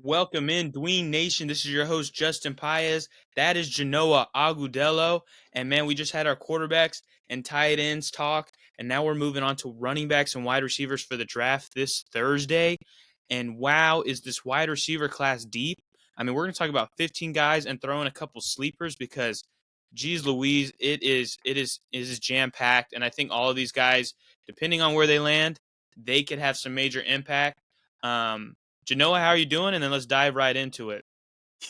Welcome in, Dween Nation. This is your host, Justin Paez. That is Genoa Agudelo. And man, we just had our quarterbacks and tight ends talk. And now we're moving on to running backs and wide receivers for the draft this Thursday. And wow, is this wide receiver class deep? I mean, we're going to talk about 15 guys and throw in a couple sleepers because, geez Louise, it is jam packed. And I think all of these guys, depending on where they land, they could have some major impact. Genoa, how are you doing? And then let's dive right into it.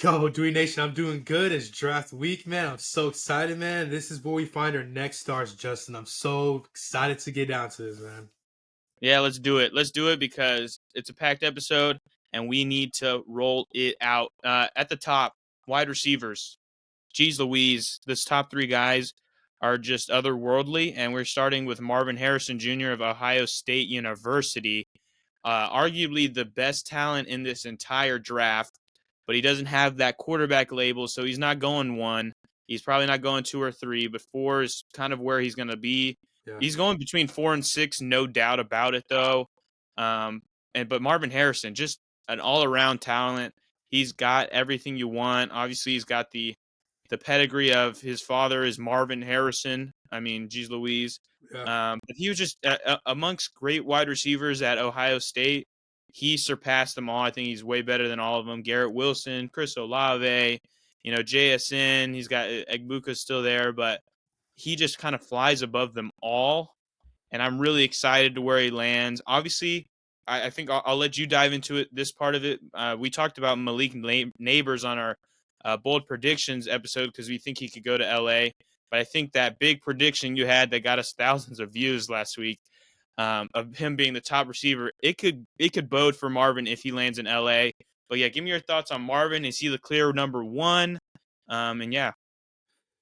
Yo, Dewey Nation, I'm doing good. It's draft week, man. I'm so excited, man. This is where we find our next stars, Justin. I'm so excited to get down to this, man. Yeah, let's do it. Let's do it because it's a packed episode and we need to roll it out. At the top, wide receivers. Geez Louise, this top three guys are just otherworldly. And we're starting with Marvin Harrison Jr. of Ohio State University. Arguably the best talent in this entire draft, but he doesn't have that quarterback label, so he's not going one. He's probably not going two or three, but four is kind of where he's going to be. Yeah. He's going between 4 and 6, no doubt about it, though. But Marvin Harrison, just an all-around talent. He's got everything you want. Obviously, he's got the pedigree of his father is Marvin Harrison. I mean, geez Louise. Yeah. But he was just amongst great wide receivers at Ohio State. He surpassed them all. I think he's way better than all of them. Garrett Wilson, Chris Olave, JSN. He's got Egbuka still there, but he just kind of flies above them all. And I'm really excited to where he lands. Obviously, I think I'll let you dive into it. This part of it, we talked about Malik Nabers on our bold predictions episode because we think he could go to LA. But I think that big prediction you had that got us thousands of views last week of him being the top receiver, it could bode for Marvin if he lands in LA. But yeah, give me your thoughts on Marvin. Is he the clear number one? And yeah.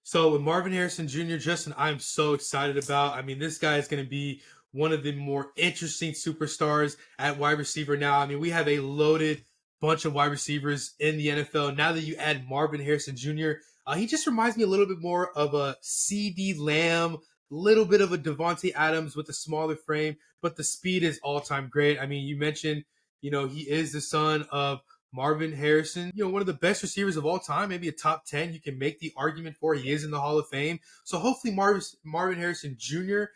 So with Marvin Harrison Jr., Justin, I'm so excited about. I mean, this guy is going to be one of the more interesting superstars at wide receiver now. I mean, we have a loaded bunch of wide receivers in the NFL. Now that you add Marvin Harrison Jr., he just reminds me a little bit more of a CD Lamb, little bit of a Devontae Adams with a smaller frame, but the speed is all-time great. I mean, you mentioned, he is the son of Marvin Harrison, one of the best receivers of all time, maybe a top 10. You can make the argument for he is in the Hall of Fame. So hopefully Marvin Harrison Jr.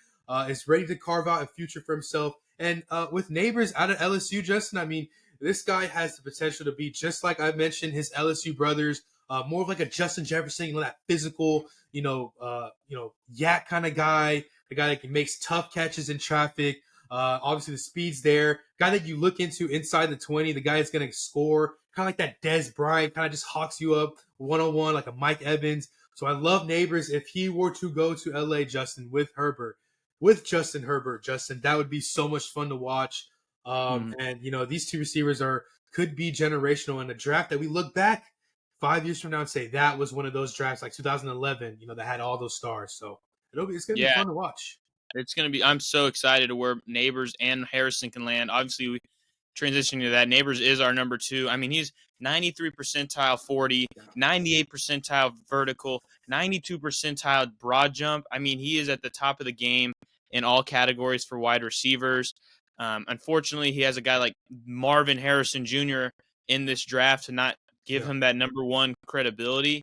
Is ready to carve out a future for himself. And with Nabers out of LSU, Justin, I mean, this guy has the potential to be just like I mentioned, his LSU brothers, more of like a Justin Jefferson, that physical, yak kind of guy, the guy that makes tough catches in traffic. Obviously, the speed's there. Guy that you look into inside the 20, the guy that's going to score, kind of like that Dez Bryant, kind of just hawks you up 101 like a Mike Evans. So I love Nabers. If he were to go to LA, Justin, with Justin Herbert, Justin, that would be so much fun to watch. And, these two receivers could be generational in a draft that we look back 5 years from now and say that was one of those drafts like 2011, that had all those stars. So it's going to be Yeah, fun to watch. it's going to be – I'm so excited to where Nabers and Harrison can land. Obviously, we transitioning to that, Nabers is our number two. I mean, he's 93 percentile 40, 98 percentile vertical, 92 percentile broad jump. I mean, he is at the top of the game in all categories for wide receivers. Unfortunately, he has a guy like Marvin Harrison Jr. in this draft to not give him that number one credibility.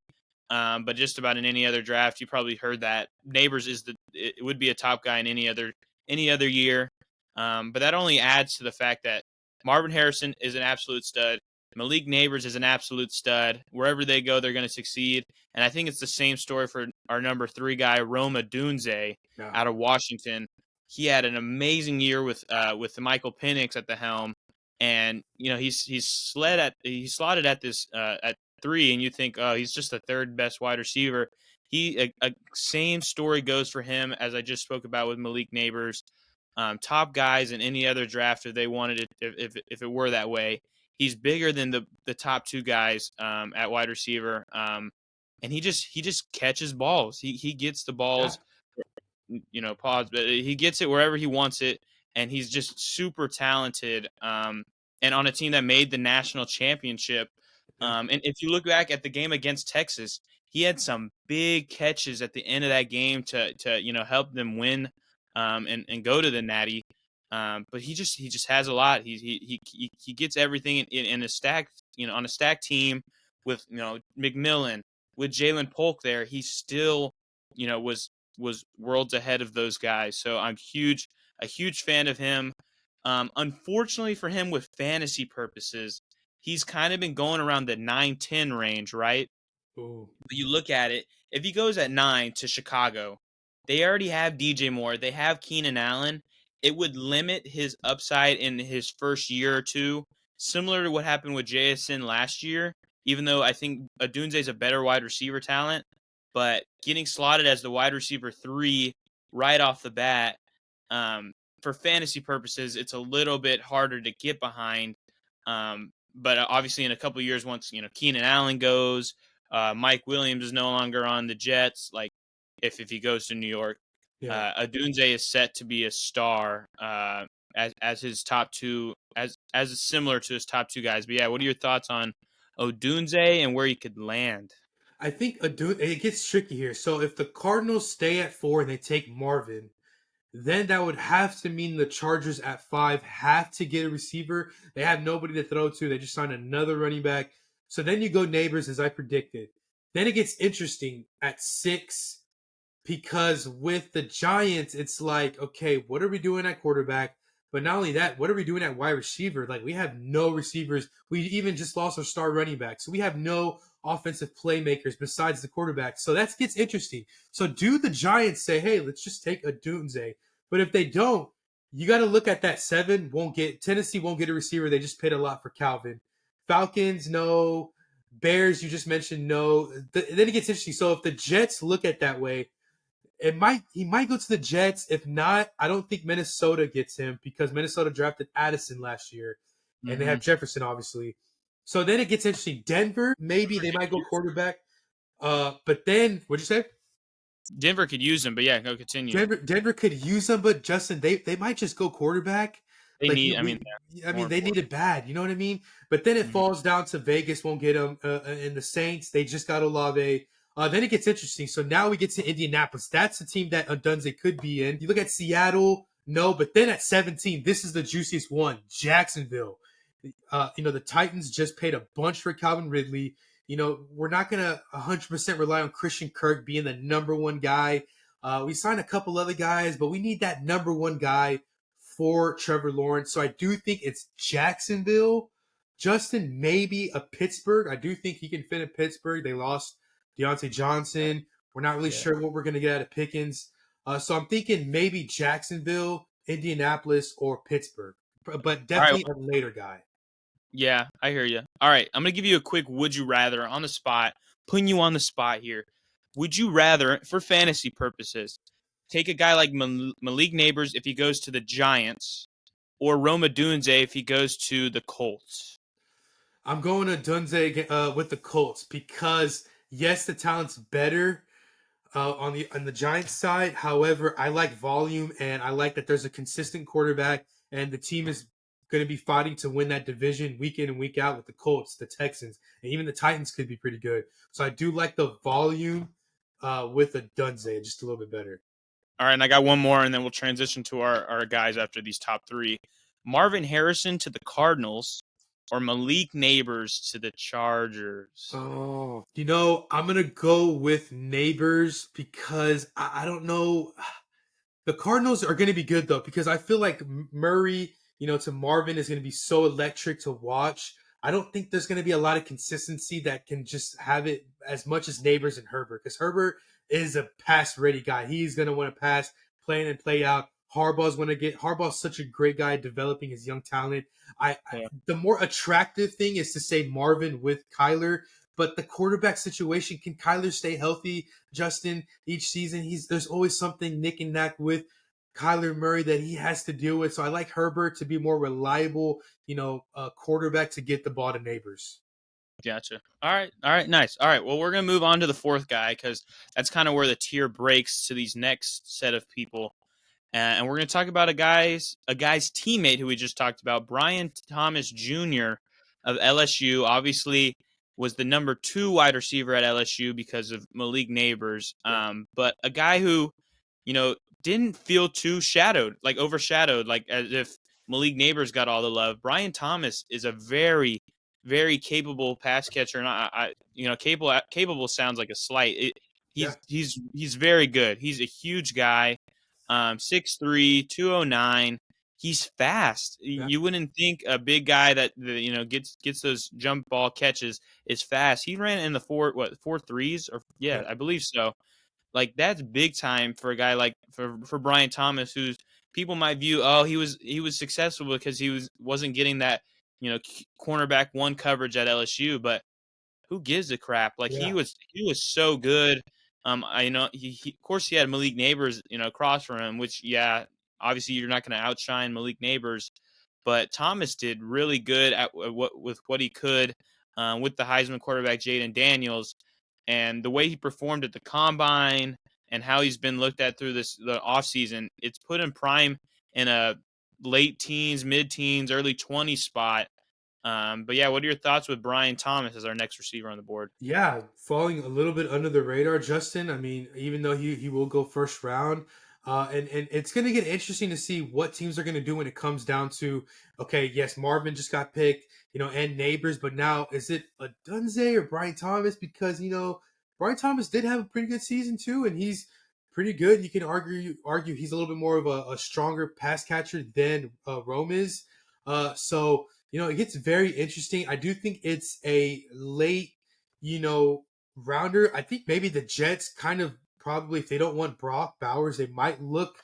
But just about in any other draft, you probably heard that Nabers it would be a top guy in any other year. But that only adds to the fact that Marvin Harrison is an absolute stud. Malik Nabers is an absolute stud. Wherever they go, they're going to succeed. And I think it's the same story for our number three guy, Odunze, out of Washington. He had an amazing year with Michael Penix at the helm, and he's slotted at this at 3, and you think, oh, he's just the third best wide receiver. Same story goes for him as I just spoke about with Malik Nabers. Top guys in any other draft if they wanted it, if it were that way. He's bigger than the top two guys at wide receiver, and he just catches balls. He gets the balls, pause, but he gets it wherever he wants it, and he's just super talented. And on a team that made the national championship. And if you look back at the game against Texas, he had some big catches at the end of that game to help them win and go to the Natty. But he just has a lot. He gets everything in a stacked, on a stacked team with, McMillan, with Jaylen Polk there. He still, was worlds ahead of those guys. So I'm a huge fan of him. Unfortunately for him, with fantasy purposes, he's kind of been going around the 9-10 range, right? Ooh. But you look at it, if he goes at 9 to Chicago, they already have DJ Moore, they have Keenan Allen. It would limit his upside in his first year or two, similar to what happened with JSN last year. Even though I think Odunze is a better wide receiver talent, but getting slotted as the wide receiver 3 right off the bat, for fantasy purposes, it's a little bit harder to get behind. But obviously, in a couple of years, once Keenan Allen goes, Mike Williams is no longer on the Jets. Like, if he goes to New York, Yeah. Odunze is set to be a star, as his top two, as similar to his top two guys. But yeah, what are your thoughts on Odunze and where he could land? I think it gets tricky here. So if the Cardinals stay at 4 and they take Marvin, then that would have to mean the Chargers at 5 have to get a receiver. They have nobody to throw to. They just signed another running back. So then you go Nabers, as I predicted. Then it gets interesting at 6 because with the Giants, it's like, okay, what are we doing at quarterback? But not only that, what are we doing at wide receiver? Like, we have no receivers. We even just lost our star running back. So we have no offensive playmakers besides the quarterback. So that gets interesting. So do the Giants say, hey, let's just take Odunze? But if they don't, you got to look at that 7. Tennessee won't get a receiver. They just paid a lot for Calvin. Falcons, no. Bears, you just mentioned, no. Then it gets interesting. So if the Jets look at that way, he might go to the Jets. If not, I don't think Minnesota gets him because Minnesota drafted Addison last year, and they have Jefferson, obviously. So then it gets interesting. Denver, maybe they might go quarterback. But then, what'd you say? Denver could use him, but yeah, go continue. Denver could use him, but Justin, they might just go quarterback. They Like, need. they need it bad. You know what I mean? But then it falls down to Vegas won't get him, and the Saints, they just got Olave. Then it gets interesting. So now we get to Indianapolis. That's the team that Odunze could be in. You look at Seattle, no, but then at 17, this is the juiciest one. Jacksonville. The Titans just paid a bunch for Calvin Ridley. We're not going to 100% rely on Christian Kirk being the number one guy. We signed a couple other guys, but we need that number one guy for Trevor Lawrence. So I do think it's Jacksonville. Justin, maybe a Pittsburgh. I do think he can fit in Pittsburgh. They lost Deontay Johnson. We're not really sure what we're going to get out of Pickens. So I'm thinking maybe Jacksonville, Indianapolis, or Pittsburgh. But definitely a later guy. Yeah, I hear you. All right, I'm going to give you a quick would you rather on the spot, putting you on the spot here. Would you rather, for fantasy purposes, take a guy like Malik Nabers if he goes to the Giants, or Rome Odunze if he goes to the Colts? I'm going to Odunze with the Colts because, yes, the talent's better on the Giants side. However, I like volume, and I like that there's a consistent quarterback, and the team is going to be fighting to win that division week in and week out with the Colts, the Texans, and even the Titans could be pretty good. So I do like the volume with Odunze just a little bit better. All right, and I got one more, and then we'll transition to our guys after these top 3. Marvin Harrison to the Cardinals, or Malik Nabers to the Chargers? Oh, I'm going to go with Nabers because I don't know. The Cardinals are going to be good, though, because I feel like Murray, to Marvin is going to be so electric to watch. I don't think there's going to be a lot of consistency that can just have it as much as Nabers and Herbert, because Herbert is a pass-ready guy. He's going to want to pass, play in and play out. Harbaugh's such a great guy developing his young talent. The more attractive thing is to say Marvin with Kyler, but the quarterback situation, can Kyler stay healthy, Justin, each season? There's always something nick and knack with Kyler Murray that he has to deal with. So I like Herbert to be more reliable, quarterback to get the ball to Nabers. Gotcha. All right, nice. All right, well, we're going to move on to the fourth guy because that's kind of where the tier breaks to these next set of people. And we're going to talk about a guy's teammate who we just talked about, Brian Thomas Jr. of LSU. Obviously, was the number 2 wide receiver at LSU because of Malik Nabers. But a guy who, didn't feel too overshadowed, like as if Malik Nabers got all the love. Brian Thomas is a very, very capable pass catcher, and capable sounds like a slight. Yeah. He's very good. He's a huge guy, 6'3", 209. He's fast. Yeah. You wouldn't think a big guy that gets those jump ball catches is fast. He ran in the 4.3s or Yeah. I believe so. Like that's big time for a guy like for Brian Thomas, who's people might view, he was successful because wasn't getting that cornerback one coverage at LSU, but who gives a crap? Like Yeah. he was so good. I know he of course he had Malik Nabers across from him, which obviously you're not going to outshine Malik Nabers, but Thomas did really good with what he could with the Heisman quarterback Jaylen Daniels, and the way he performed at the combine and how he's been looked at through the offseason, it's put him prime in a late teens, mid teens, early 20s spot. But yeah, what are your thoughts with Brian Thomas as our next receiver on the board? Yeah, falling a little bit under the radar, Justin. I mean, even though he will go first round, and it's going to get interesting to see what teams are going to do when it comes down to, okay, yes, Marvin just got picked, and Nabers, but now is it Odunze or Brian Thomas? Because Brian Thomas did have a pretty good season too, and he's pretty good. You can argue he's a little bit more of a stronger pass catcher than Rome is. So it gets very interesting. I do think it's a late rounder. I think maybe the Jets kind of probably, if they don't want Brock Bowers, they might look,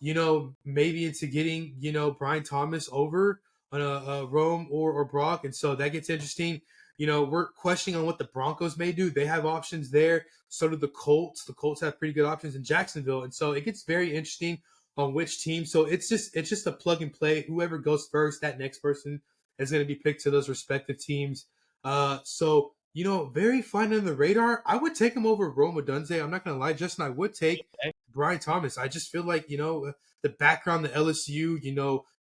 maybe into getting, Brian Thomas over on a Rome or Brock. And so that gets interesting. We're questioning on what the Broncos may do. They have options there. So do the Colts. The Colts have pretty good options in Jacksonville. And so it gets very interesting on which team. So it's just a plug and play. Whoever goes first, that next person is going to be picked to those respective teams. So very fine on the radar. I would take him over Rome Odunze. I'm not going to lie, Justin. I would take Brian Thomas. I just feel like, the background, the LSU,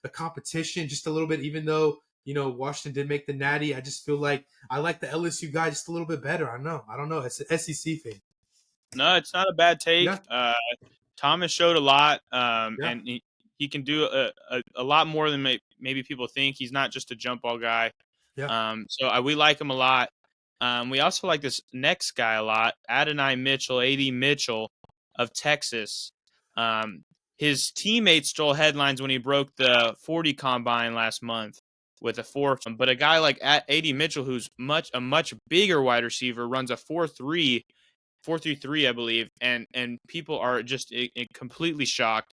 the competition just a little bit, even though, Washington did make the Natty. I just feel like I like the LSU guy just a little bit better. I don't know. It's an SEC thing. No, it's not a bad take. Yeah. Thomas showed a lot, Yeah. and he can do a lot more than maybe people think. He's not just a jump ball guy. Yeah. So we like him a lot. We also like this next guy a lot, Adonai Mitchell, A.D. Mitchell of Texas. His teammates stole headlines when he broke the 40 combine last month with a 4. But a guy like A.D. Mitchell, who's a much bigger wide receiver, runs a 4.33, I believe, and people are just completely shocked.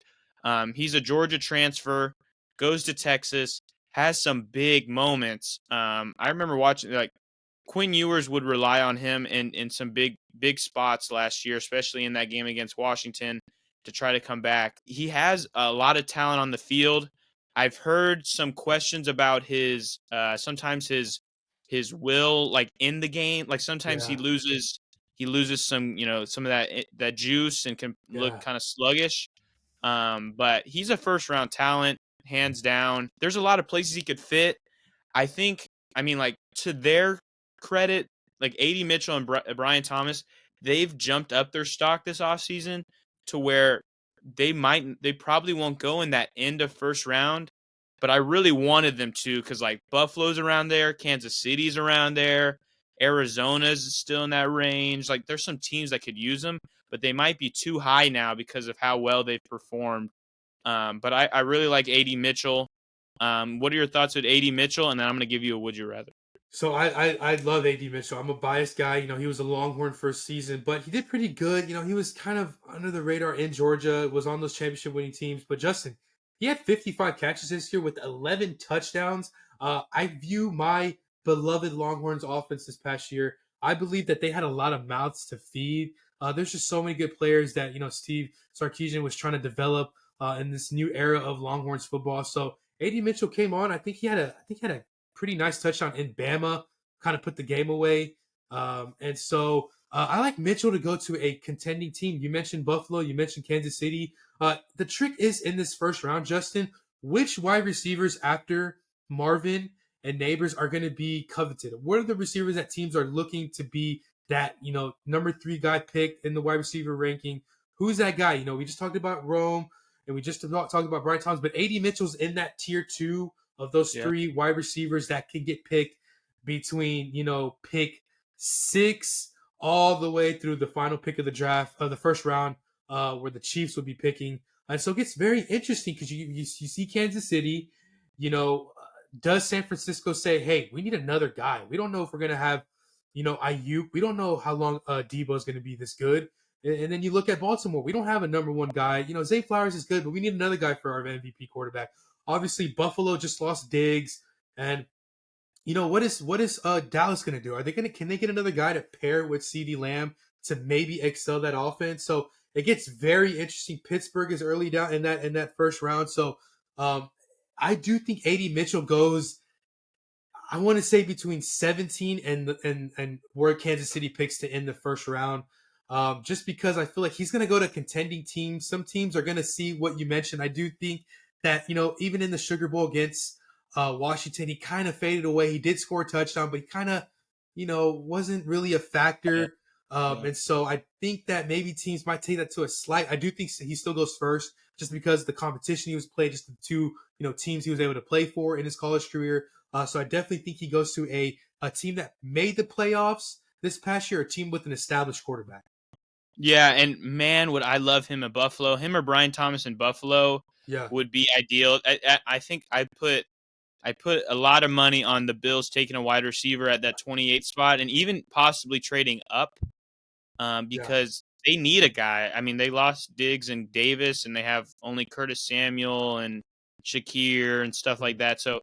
He's a Georgia transfer, goes to Texas, has some big moments. I remember watching Quinn Ewers would rely on him in some big spots last year, especially in that game against Washington, to try to come back. He has a lot of talent on the field. I've heard some questions about his sometimes his will in the game. Like sometimes Yeah. he loses some some of that juice and can look Yeah. kind of sluggish. But he's a first round talent, hands down. There's a lot of places he could fit. To their credit, like A.D. Mitchell and Brian Thomas, they've jumped up their stock this offseason to where they probably won't go in that end of first round. But I really wanted them to, because Buffalo's around there, Kansas City's around there, Arizona's still in that range. There's some teams that could use them, but they might be too high now because of how well they've performed. But I really like A.D. Mitchell. What are your thoughts with A.D. Mitchell? And then I'm going to give you a would you rather. So I love A.D. Mitchell. I'm a biased guy. He was a Longhorn first season, but he did pretty good. He was kind of under the radar in Georgia, was on those championship winning teams. But Justin, he had 55 catches this year with 11 touchdowns. I view my beloved Longhorns offense this past year. I believe that they had a lot of mouths to feed. There's just so many good players that Steve Sarkisian was trying to develop in this new era of Longhorns football. So A.D. Mitchell came on. I think he had a pretty nice touchdown in Bama, kind of put the game away. And so I like Mitchell to go to a contending team. You mentioned Buffalo, you mentioned Kansas City. The trick is in this first round, Justin, which wide receivers after Marvin and Nabers are going to be coveted? What are the receivers that teams are looking to be that, number 3 guy picked in the wide receiver ranking? who's that guy? You know, we just talked about Rome and we just talked about Brian Thomas, but AD Mitchell's in that tier 2 of those Yeah. 3 wide receivers that could get picked between, you know, pick 6 all the way through the final pick of the draft of the first round, where the Chiefs will be picking. And so it gets very interesting because you see Kansas City, you know, does San Francisco say, hey, we need another guy? We don't know if we're going to have, you know, Ayuk. We don't know how long Debo is going to be this good. And then you look at Baltimore. We don't have a number 1 guy. You know, Zay Flowers is good, but we need another guy for our MVP quarterback. Obviously, Buffalo just lost Diggs. And, you know, what is Dallas going to do? Can they get another guy to pair with CeeDee Lamb to maybe excel that offense? So it gets very interesting. Pittsburgh is early down in that first round. So I do think AD Mitchell goes, I want to say between 17 and where Kansas City picks to end the first round. Just because I feel like he's going to go to contending teams. Some teams are going to see what you mentioned. I do think that, you know, even in the Sugar Bowl against Washington, he kind of faded away. He did score a touchdown, but he kind of, you know, wasn't really a factor. And so I think that maybe teams might take that to a slight. I do think he still goes first just because the competition he was playing, just the 2, you know, teams he was able to play for in his college career. So I definitely think he goes to a team that made the playoffs this past year, a team with an established quarterback. Yeah, and man, would I love him in Buffalo. Him or Brian Thomas in Buffalo would be ideal. I think I put a lot of money on the Bills taking a wide receiver at that 28 spot and even possibly trading up because they need a guy. I mean, they lost Diggs and Davis, and they have only Curtis Samuel and Shakir and stuff like that. So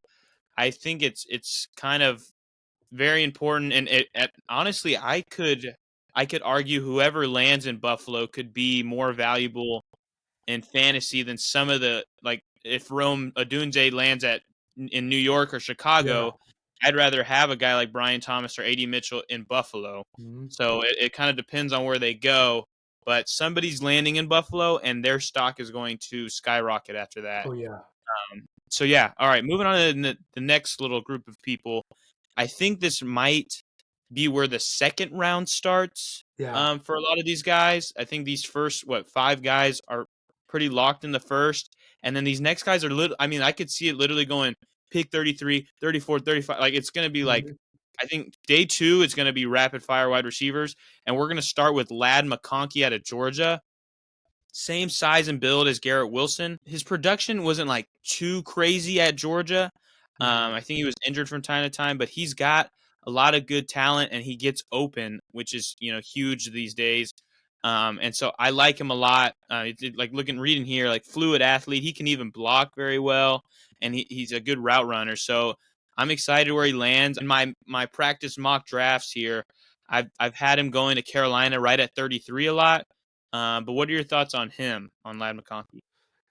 I think it's kind of very important. And honestly, I could argue whoever lands in Buffalo could be more valuable in fantasy than some of the, like, if Odunze lands in New York or Chicago, I'd rather have a guy like Brian Thomas or AD Mitchell in Buffalo. Mm-hmm. So it kind of depends on where they go, but somebody's landing in Buffalo and their stock is going to skyrocket after that. Oh yeah. So yeah, all right, moving on to the next little group of people. I think this might be where the second round starts. For a lot of these guys. I think these first 5 guys are pretty locked in the first, and then these next guys are I mean, I could see it literally going pick 33, 34, 35. Like, it's going to be like, I think day 2 is going to be rapid fire wide receivers, and we're going to start with Mcconkey out of Georgia. Same size and build as Garrett Wilson. His production wasn't like too crazy at Georgia. I think he was injured from time to time, but he's got a lot of good talent and he gets open, which is, you know, huge these days. And so I like him a lot. Like reading here, like fluid athlete. He can even block very well, and he's a good route runner. So I'm excited where he lands. In my practice mock drafts here, I've had him going to Carolina right at 33 a lot. But what are your thoughts on him, on Mcconkey?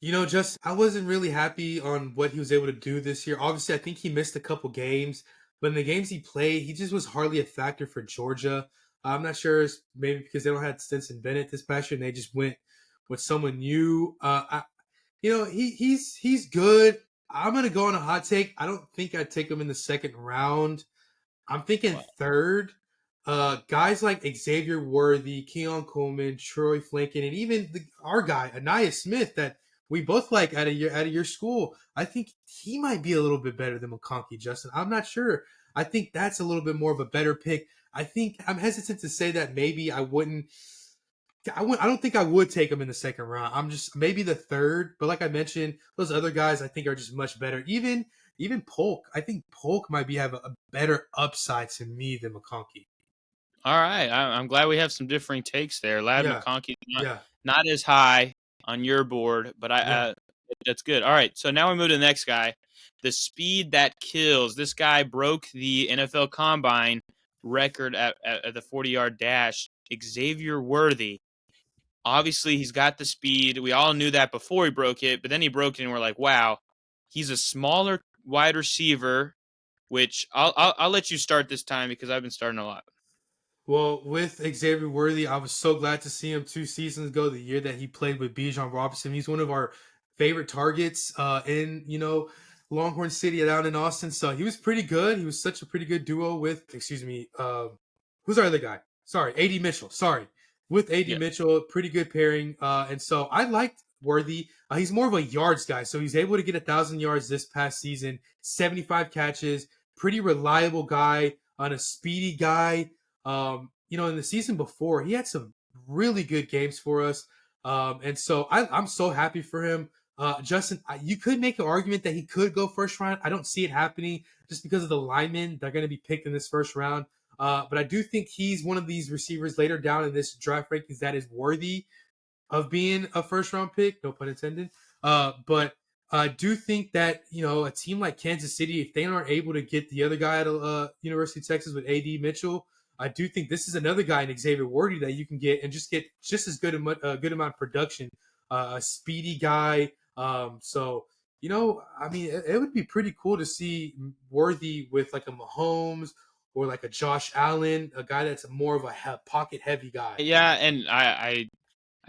You know, I wasn't really happy on what he was able to do this year. Obviously, I think he missed a couple games, but in the games he played, he just was hardly a factor for Georgia. I'm not sure, maybe because they don't have Stetson Bennett this past year, and they just went with someone new. You know, he's good. I'm gonna go on a hot take. I don't think I'd take him in the second round. I'm thinking third. Guys like Xavier Worthy, Keon Coleman, Troy Flanken, and even our guy Anaya Smith that we both like out of your school. I think he might be a little bit better than Mcconkey, Justin. I'm not sure. I think that's a little bit more of a better pick. I think I'm hesitant to say that maybe I wouldn't. I don't think I would take him in the second round. I'm just maybe the third. But like I mentioned, those other guys I think are just much better. Even Polk. I think Polk might have a better upside to me than Mcconkey. All right, I'm glad we have some differing takes there. Mcconkey not as high on your board, but that's good. All right, so now we move to the next guy, the speed that kills. This guy broke the NFL Combine record at the 40-yard dash. Xavier Worthy. Obviously, he's got the speed. We all knew that before he broke it, but then he broke it, and we're like, wow, he's a smaller wide receiver. Which I'll let you start this time because I've been starting a lot. Well, with Xavier Worthy, I was so glad to see him 2 seasons ago, the year that he played with Bijan Robinson. He's one of our favorite targets in, you know, Longhorn City down in Austin. So he was pretty good. He was such a pretty good duo with, who's our other guy? Sorry, AD Mitchell. Sorry. with AD Yeah. Mitchell, pretty good pairing. And so I liked Worthy. He's more of a yards guy, so he's able to get 1,000 yards this past season, 75 catches, pretty reliable guy, on a speedy guy. In the season before, he had some really good games for us. And so I'm so happy for him. Justin, you could make an argument that he could go first round. I don't see it happening just because of the linemen that are going to be picked in this first round. But I do think he's one of these receivers later down in this draft rankings that is worthy of being a first round pick, no pun intended. But I do think that a team like Kansas City, if they aren't able to get the other guy at University of Texas with AD Mitchell, I do think this is another guy in Xavier Worthy that you can get and just get just as good good amount of production. A speedy guy. It would be pretty cool to see Worthy with like a Mahomes or like a Josh Allen, a guy that's more of a pocket heavy guy. Yeah, and I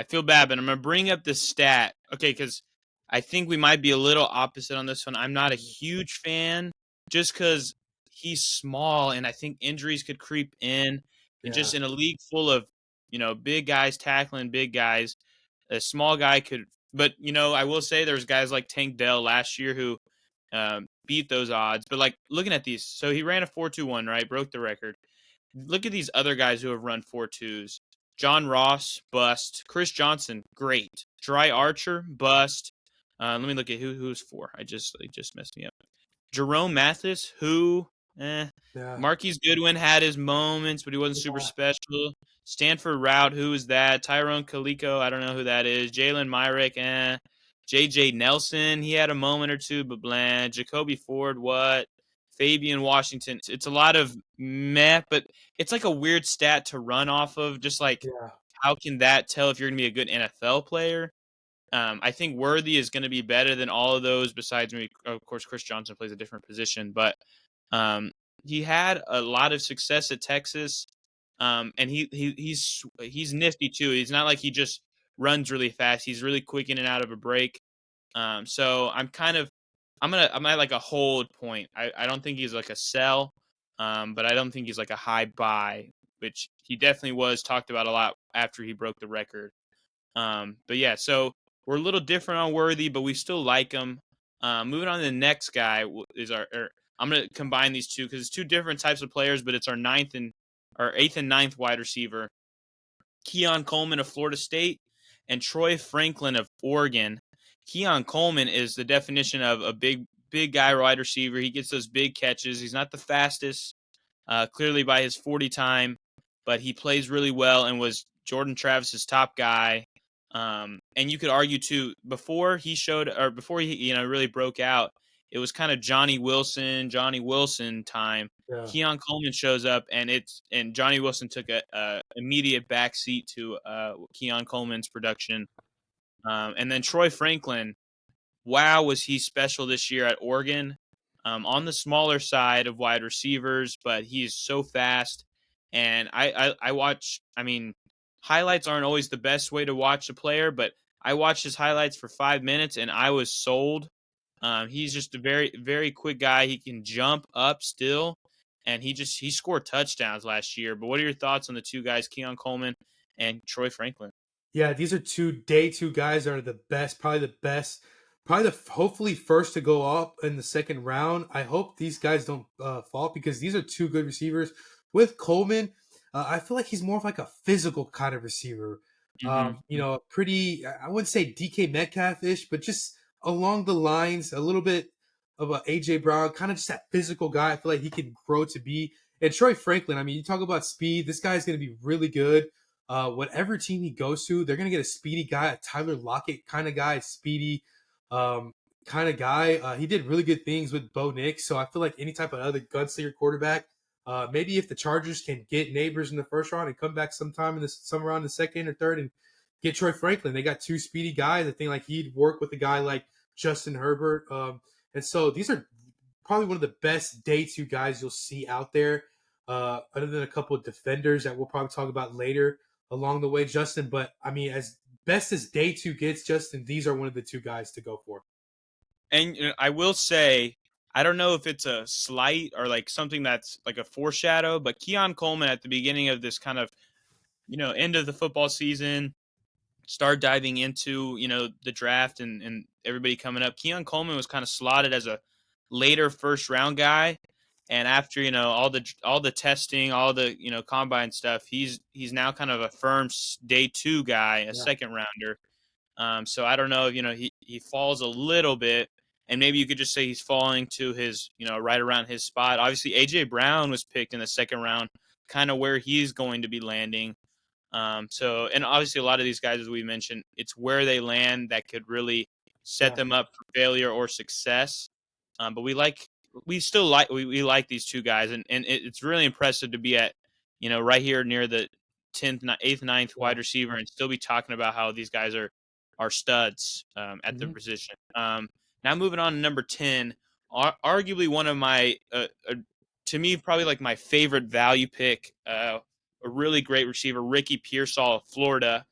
feel bad, but I'm gonna bring up this stat, okay? Because I think we might be a little opposite on this one. I'm not a huge fan, just because he's small, and I think injuries could creep in, and Yeah. just in a league full of big guys tackling big guys, a small guy could. But I will say there's guys like Tank Dell last year who beat those odds. But like looking at these, so he ran a 4.21, right? Broke the record. Look at these other guys who have run 4.2s. John Ross, bust. Chris Johnson, great. Dry Archer, bust. Let me look at who's for. It just messed me up. Jerome Mathis, who, Yeah. Marquise Goodwin had his moments, but he wasn't super special. Stanford Route, who is that? Tyrone Calico, I don't know who that is. Jalen Myrick, JJ Nelson, he had a moment or two, but bland. Jacoby Ford, what? Fabian Washington. It's a lot of meh, but it's like a weird stat to run off of. Just like, Yeah. how can that tell if you're going to be a good NFL player? I think Worthy is going to be better than all of those. Besides me, of course, Chris Johnson plays a different position, but he had a lot of success at Texas, and he's nifty too. He's not like he just runs really fast. He's really quick in and out of a break. So I'm at like a hold point. I don't think he's like a sell, but I don't think he's like a high buy, which he definitely was talked about a lot after he broke the record. But yeah, so we're a little different on Worthy, but we still like him. Moving on to the next guy is I'm going to combine these two because it's two different types of players, but it's our eighth and ninth wide receiver. Keon Coleman of Florida State and Troy Franklin of Oregon. Keon Coleman is the definition of a big guy wide receiver. He gets those big catches. He's not the fastest, clearly by his 40 time, but he plays really well and was Jordan Travis's top guy. And you could argue too, before he really broke out, it was kind of Johnny Wilson time. Yeah. Keon Coleman shows up, and Johnny Wilson took a immediate backseat to Keon Coleman's production. And then Troy Franklin, wow, was he special this year at Oregon? On the smaller side of wide receivers, but he is so fast. And I watch. I mean, highlights aren't always the best way to watch a player, but I watched his highlights for 5 minutes, and I was sold. He's just a very, very quick guy. He can jump up still, and he scored touchdowns last year. But what are your thoughts on the two guys, Keon Coleman and Troy Franklin? Yeah, these are two day two guys that are the best, probably the best, probably hopefully first to go up in the second round. I hope these guys don't fall because these are two good receivers. With Coleman, I feel like he's more of like a physical kind of receiver. Pretty, I wouldn't say DK Metcalf ish, but just along the lines, a little bit of a AJ Brown, kind of just that physical guy. I feel like he can grow to be. And Troy Franklin, I mean, you talk about speed. This guy is going to be really good. Whatever team he goes to, they're gonna get a speedy guy, a Tyler Lockett kind of guy, speedy kind of guy. He did really good things with Bo Nix, so I feel like any type of other gunslinger quarterback. Maybe if the Chargers can get Nabers in the first round and come back sometime in somewhere around the second or third and get Troy Franklin, they got two speedy guys. I think like he'd work with a guy like Justin Herbert, and so these are probably one of the best day two guys you'll see out there. Other than a couple of defenders that we'll probably talk about later along the way, Justin. But I mean, as best as day two gets, Justin, these are one of the two guys to go for. And I will say, I don't know if it's a slight or like something that's like a foreshadow, but Keon Coleman at the beginning of this kind of end of the football season, start diving into, the draft and everybody coming up. Keon Coleman was kind of slotted as a later first round guy. And after, all the testing, all the, combine stuff, he's now kind of a firm day 2 guy, a Yeah. second rounder. So I don't know if, he falls a little bit, and maybe you could just say he's falling to his, right around his spot. Obviously, A.J. Brown was picked in the second round, kind of where he's going to be landing. And obviously a lot of these guys, as we mentioned, it's where they land that could really set Yeah. them up for failure or success. But we like these 2 guys, and it's really impressive to be at, right here near the 10th, 8th, 9th Yeah. wide receiver and still be talking about how these guys are studs at their Mhm. position. Now moving on to number 10, arguably one of my, to me, probably like my favorite value pick, a really great receiver, Ricky Pearsall of Florida.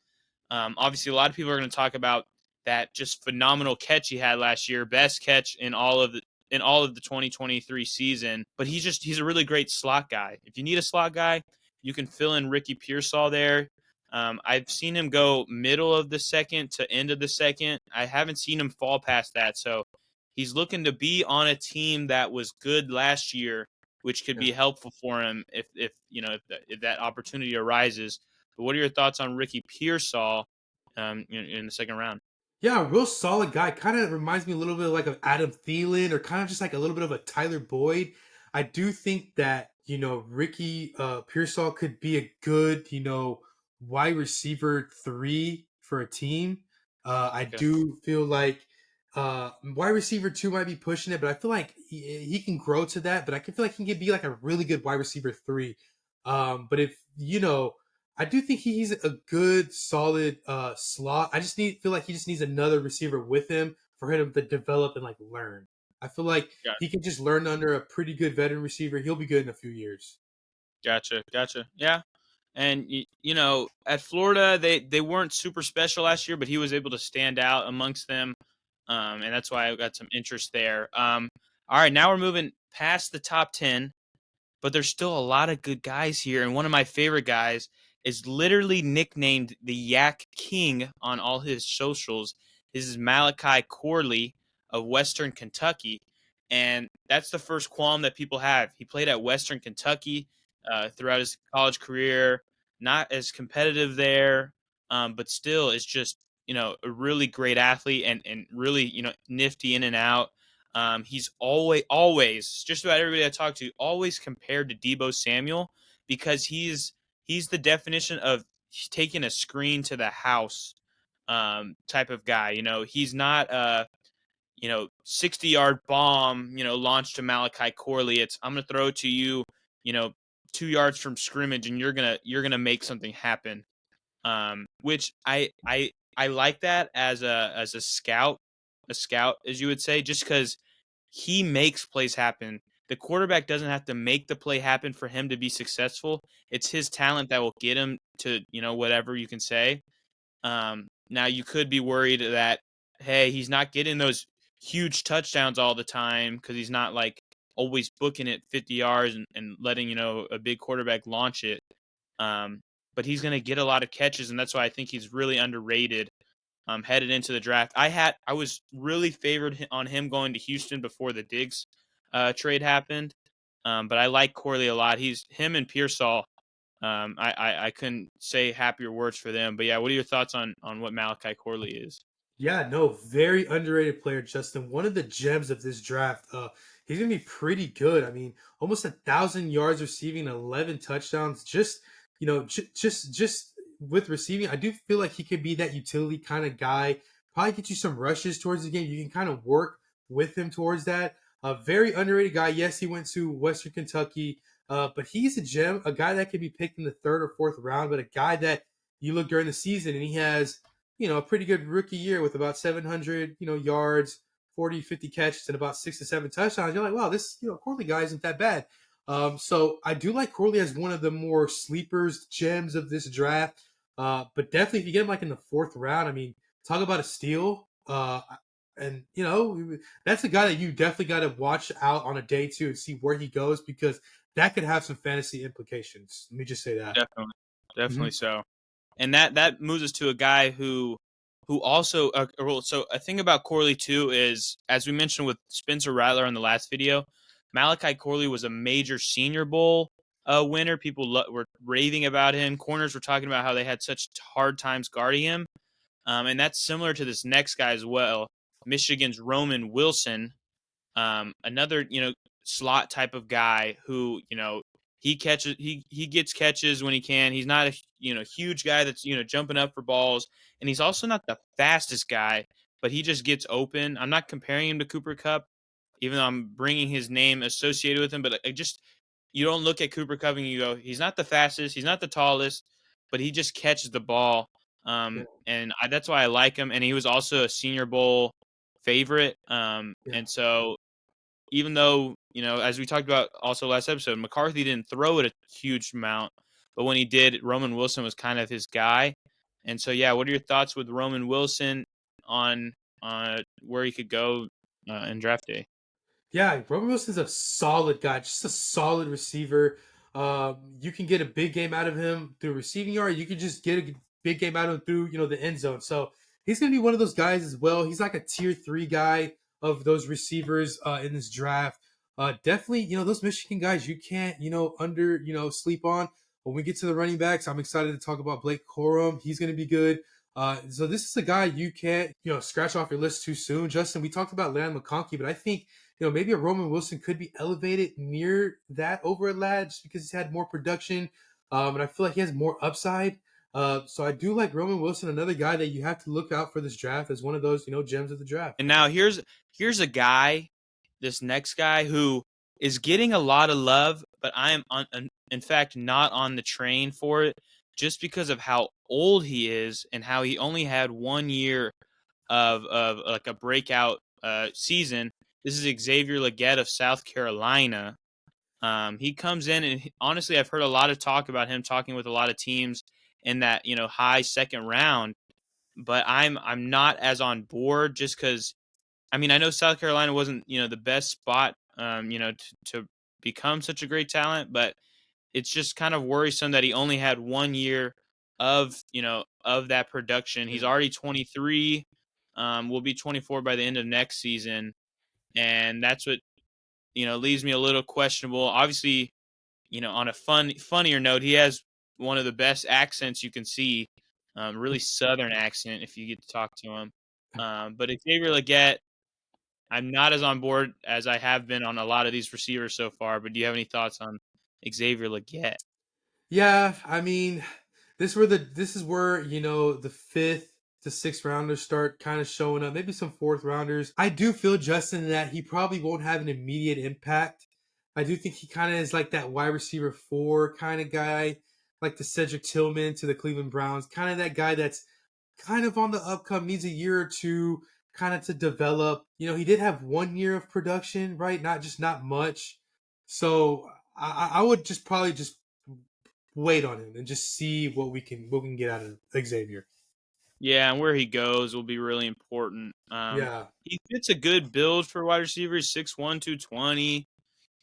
Obviously, a lot of people are going to talk about that just phenomenal catch he had last year, best catch in all of the 2023 season. But he's a really great slot guy. If you need a slot guy, you can fill in Ricky Pearsall there. I've seen him go middle of the second to end of the second. I haven't seen him fall past that. So he's looking to be on a team that was good last year, which could be Yeah. helpful for him if that opportunity arises. But what are your thoughts on Ricky Pearsall in the second round? Yeah, a real solid guy. Kind of reminds me a little bit like of Adam Thielen, or kind of just like a little bit of a Tyler Boyd. I do think that, Ricky Pearsall could be a good, wide receiver 3 for a team. I Okay, do feel like wide receiver 2 might be pushing it, but I feel like he can grow to that. But I can feel like he can be like a really good wide receiver 3. But if, I do think he's a good, solid slot. I just feel like he just needs another receiver with him for him to develop and like learn. I feel like got he can just learn under a pretty good veteran receiver. He'll be good in a few years. gotcha. Yeah, and at Florida, they weren't super special last year, but he was able to stand out amongst them, and that's why I got some interest there. All right, now we're moving past the top 10. But there's still a lot of good guys here. And one of my favorite guys is literally nicknamed the Yak King on all his socials. This is Malachi Corley of Western Kentucky. And that's the first qualm that people have. He played at Western Kentucky throughout his college career, not as competitive there, but still is just, a really great athlete and really, nifty in and out. He's always, just about everybody I talk to, always compared to Deebo Samuel because he's the definition of taking a screen to the house type of guy. He's not a 60-yard bomb launched to Malachi Corley. It's I'm gonna throw it to you, you know 2 yards from scrimmage, and you're gonna make something happen. Which I like that as a scout, as you would say, just because he makes plays happen. The quarterback doesn't have to make the play happen for him to be successful. It's his talent that will get him to, whatever you can say. Now you could be worried that, hey, he's not getting those huge touchdowns all the time because he's not like always booking it 50 yards and letting, a big quarterback launch it. Um, but he's going to get a lot of catches, and that's why I think he's really underrated headed into the draft. I was really favored on him going to Houston before the Diggs trade happened, but I like Corley a lot. He's him and Pearsall. I couldn't say happier words for them. But yeah, what are your thoughts on what Malachi Corley is? Yeah, no, very underrated player, Justin. One of the gems of this draft. He's gonna be pretty good. I mean, almost 1,000 yards receiving, 11 touchdowns. Just just with receiving, I do feel like he could be that utility kind of guy. Probably get you some rushes towards the game. You can kind of work with him towards that. A very underrated guy. Yes, he went to Western Kentucky, but he's a gem, a guy that could be picked in the third or fourth round, but a guy that you look during the season and he has a pretty good rookie year with about 700, yards, 40, 50 catches, and about 6 to 7 touchdowns. You're like, wow, this, Corley guy isn't that bad. So I do like Corley as one of the more sleepers, gems of this draft. But definitely, if you get him like in the fourth round, I mean, talk about a steal. And that's a guy that you definitely got to watch out on a day 2 and see where he goes because that could have some fantasy implications. Let me just say that. Definitely. definitely so. And that moves us to a guy who also so a thing about Corley too is, as we mentioned with Spencer Rattler in the last video, Malachi Corley was a major Senior Bowl winner. People were raving about him. Corners were talking about how they had such hard times guarding him. And that's similar to this next guy as well, Michigan's Roman Wilson, another slot type of guy who he gets catches when he can. He's not a huge guy that's jumping up for balls, and he's also not the fastest guy, but he just gets open. I'm not comparing him to Cooper Kupp, even though I'm bringing his name associated with him, but you don't look at Cooper Kupp and you go, he's not the fastest, he's not the tallest, but he just catches the ball. And that's why I like him. And he was also a Senior Bowl favorite. And so even though, as we talked about also last episode, McCarthy didn't throw it a huge amount, but when he did, Roman Wilson was kind of his guy. And so, yeah, what are your thoughts with Roman Wilson on where he could go in draft day? Yeah, Roman Wilson's a solid guy, just a solid receiver. You can get a big game out of him through receiving yard. You can just get a big game out of him through, the end zone. So he's going to be one of those guys as well. He's like a tier 3 guy of those receivers in this draft. Definitely, those Michigan guys you can't, sleep on. When we get to the running backs, I'm excited to talk about Blake Corum. He's going to be good. So this is a guy you can't, scratch off your list too soon. Justin, we talked about Mcconkey, but I think maybe a Roman Wilson could be elevated near that over a Ladd just because he's had more production. And I feel like he has more upside. So I do like Roman Wilson, another guy that you have to look out for this draft as one of those, gems of the draft. And now here's a guy, this next guy, who is getting a lot of love, but I am, in fact, not on the train for it just because of how old he is and how he only had 1 year of like a breakout season. This is Xavier Leggette of South Carolina. He comes in, and honestly, I've heard a lot of talk about him talking with a lot of teams in that high second round, but I'm not as on board just because. I mean, I know South Carolina wasn't the best spot to become such a great talent, but it's just kind of worrisome that he only had 1 year of of that production. He's already 23. Will be 24 by the end of next season, and that's what leaves me a little questionable. Obviously, on a funnier note, he has one of the best accents you can see, really Southern accent if you get to talk to him. But Xavier Leggette, I'm not as on board as I have been on a lot of these receivers so far. But do you have any thoughts on Xavier Leggette? Yeah, I mean, this is where the 5th to 6th rounders start kind of showing up. Maybe some 4th rounders. I do feel, Justin, that he probably won't have an immediate impact. I do think he kind of is like that wide receiver 4 kind of guy, like the Cedric Tillman to the Cleveland Browns, kind of that guy that's kind of on the upcome, needs a year or two kind of to develop. He did have 1 year of production, right? Not much. So I would just probably just wait on him and just see what we can get out of Xavier. Yeah, and where he goes will be really important. Yeah. He fits a good build for wide receiver. He's 6'1", 220.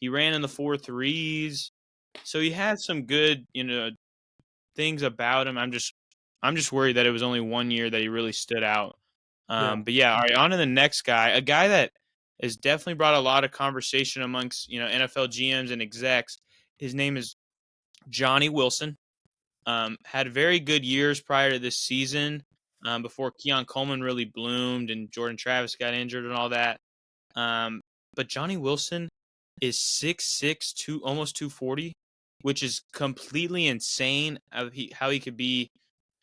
He ran in the 4.3s, so he has some good things about him. I'm just worried that it was only 1 year that he really stood out. But yeah, all right, on to the next guy, a guy that has definitely brought a lot of conversation amongst NFL GMs and execs. His name is Johnny Wilson. Had very good years prior to this season, before Keon Coleman really bloomed and Jordan Travis got injured and all that. But Johnny Wilson is 6'6", almost 240, which is completely insane how he could be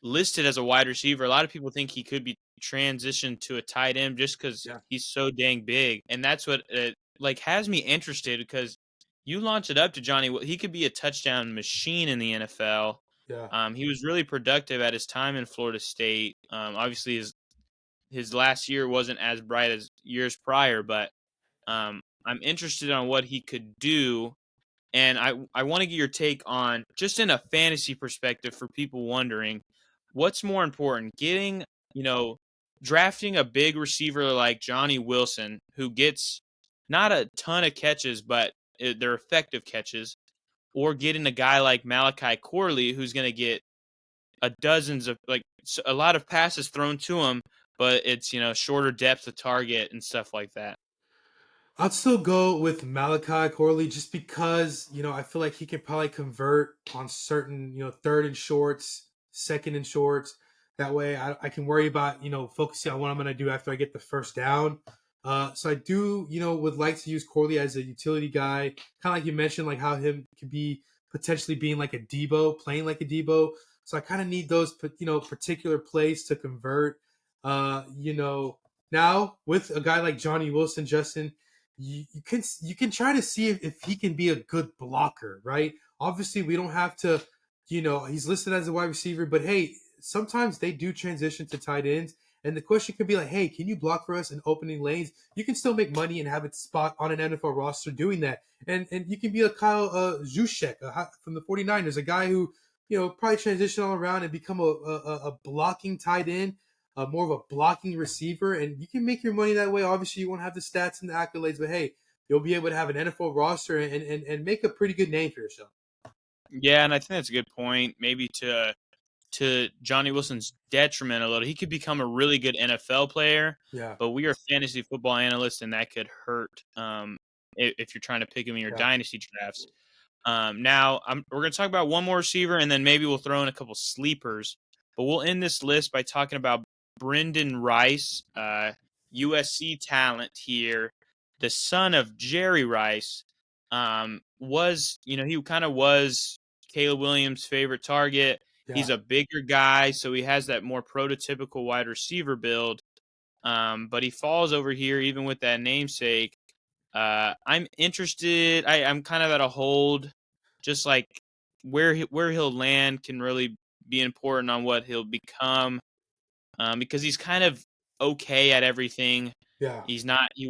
listed as a wide receiver. A lot of people think he could be transitioned to a tight end just because he's so dang big. And that's what has me interested, because you launch it up to Johnny. He could be a touchdown machine in the NFL. Yeah. He was really productive at his time in Florida State. Obviously, his last year wasn't as bright as years prior, but I'm interested on what he could do. And I want to get your take on, just in a fantasy perspective, for people wondering, what's more important, drafting a big receiver like Johnny Wilson, who gets not a ton of catches, but they're effective catches, or getting a guy like Malachi Corley, who's going to get a dozens of a lot of passes thrown to him, but it's shorter depth of target and stuff like that. I'd still go with Malachi Corley just because, I feel like he can probably convert on certain, third and shorts, second and shorts. That way I can worry about, focusing on what I'm going to do after I get the first down. So I do, would like to use Corley as a utility guy. Kind of like you mentioned, like how him could be potentially being like a Debo, playing like a Debo. So I kind of need those, particular plays to convert. Now with a guy like Johnny Wilson, Justin, you can try to see if he can be a good blocker, right? Obviously, we don't have to, he's listed as a wide receiver, but hey, sometimes they do transition to tight ends. And the question could be like, hey, can you block for us in opening lanes? You can still make money and have a spot on an NFL roster doing that. And you can be a Kyle Juszczyk from the 49ers, a guy who, probably transition all around and become a blocking tight end, more of a blocking receiver, and you can make your money that way. Obviously, you won't have the stats and the accolades, but hey, you'll be able to have an NFL roster and make a pretty good name for yourself. Yeah, and I think that's a good point. Maybe to Johnny Wilson's detriment a little, he could become a really good NFL player. Yeah. But we are fantasy football analysts, and that could hurt if you're trying to pick him in your dynasty drafts. Now, we're going to talk about one more receiver, and then maybe we'll throw in a couple sleepers. But we'll end this list by talking about Brendan Rice, USC talent here, the son of Jerry Rice. He kind of was Caleb Williams' favorite target. Yeah. He's a bigger guy, so he has that more prototypical wide receiver build. But he falls over here even with that namesake. I'm interested. I'm kind of at a hold, just like where he'll land can really be important on what he'll become, because he's kind of okay at everything. Yeah. He's not. He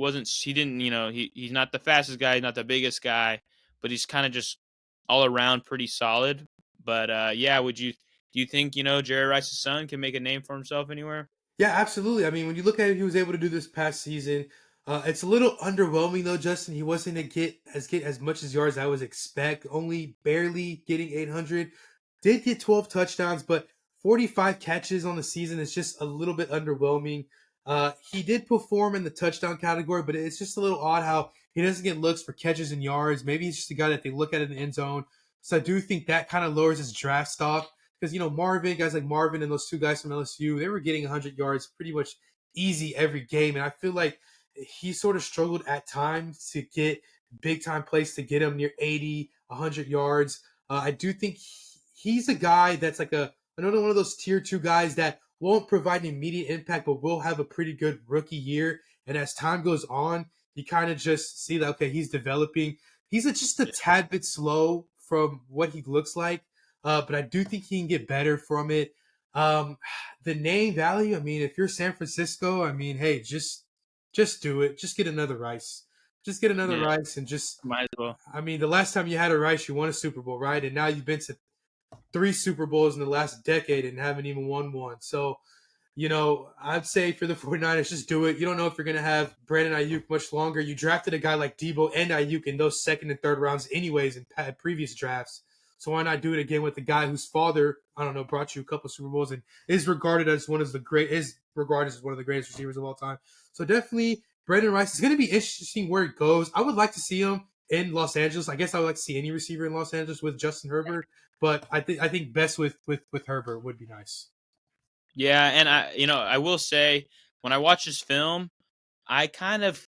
didn't. He's not the fastest guy. He's not the biggest guy, but he's kind of just all around pretty solid. But yeah, do you think Jerry Rice's son can make a name for himself anywhere? Yeah, absolutely. I mean, when you look at it, he was able to do this past season. It's a little underwhelming though, Justin. He wasn't to get as much as yards I was expect. Only barely getting 800. Did get 12 touchdowns, but 45 catches on the season is just a little bit underwhelming. He did perform in the touchdown category, but it's just a little odd how he doesn't get looks for catches and yards. Maybe he's just a guy that they look at in the end zone. So I do think that kind of lowers his draft stock. Because, guys like Marvin and those two guys from LSU, they were getting 100 yards pretty much easy every game. And I feel like he sort of struggled at times to get big-time plays to get him near 80, 100 yards. I do think he's a guy that's like another one of those tier 2 guys that won't provide an immediate impact, but will have a pretty good rookie year. And as time goes on, you kind of just see that, okay, he's developing. He's just a tad bit slow from what he looks like. But I do think he can get better from it. The name value, I mean, if you're San Francisco, I mean, hey, just do it. Just get another Rice. Just get another Rice and just might as well. I mean, the last time you had a Rice, you won a Super Bowl, right? And now you've been to 3 Super Bowls in the last decade and haven't even won one. So, I'd say for the 49ers, just do it. You don't know if you're going to have Brandon Ayuk much longer. You drafted a guy like Debo and Ayuk in those second and third rounds anyways in previous drafts. So why not do it again with the guy whose father, I don't know, brought you a couple Super Bowls and is regarded as one of the greatest receivers of all time. So definitely Brandon Rice is going to be interesting where it goes. I would like to see him in Los Angeles. I guess I would like to see any receiver in Los Angeles with Justin Herbert, but I think best with Herbert would be nice. Yeah, and I will say when I watch this film, I kind of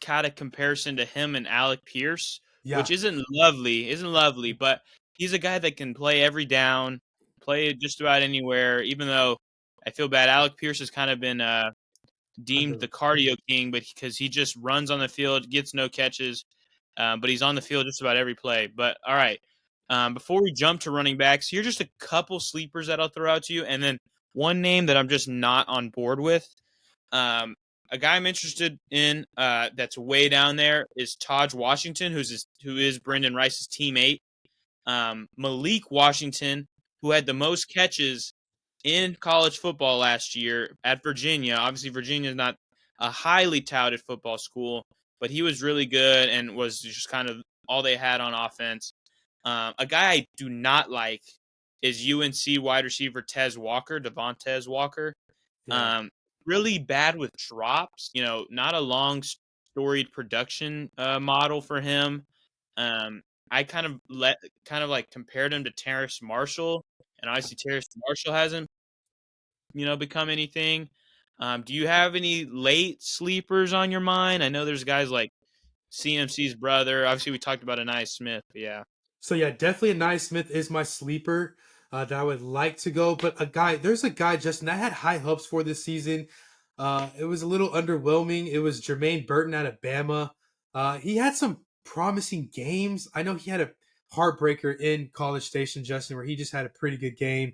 got a comparison to him and Alec Pierce, which isn't lovely, but he's a guy that can play every down, play just about anywhere. Even though I feel bad, Alec Pierce has kind of been deemed the cardio king, but because he just runs on the field, gets no catches, but he's on the field just about every play. But all right, before we jump to running backs, here's just a couple sleepers that I'll throw out to you, and then one name that I'm just not on board with. A guy I'm interested in that's way down there is Taj Washington, who is Brendan Rice's teammate. Malik Washington, who had the most catches in college football last year at Virginia. Obviously, Virginia is not a highly touted football school, but he was really good and was just kind of all they had on offense. A guy I do not like is UNC wide receiver Devontae Walker. Yeah. Um, really bad with drops. Not a long storied production model for him. I kind of like compared him to Terrace Marshall, and obviously Terrace Marshall hasn't become anything. Do you have any late sleepers on your mind? I know there's guys like CMC's brother. Obviously, we talked about Anais Smith, but yeah. So yeah, definitely Anais Smith is my sleeper that I would like to go. But there's a guy, Justin, I had high hopes for this season. It was a little underwhelming. It was Jermaine Burton out of Bama. He had some promising games. I know he had a heartbreaker in College Station, Justin, where he just had a pretty good game.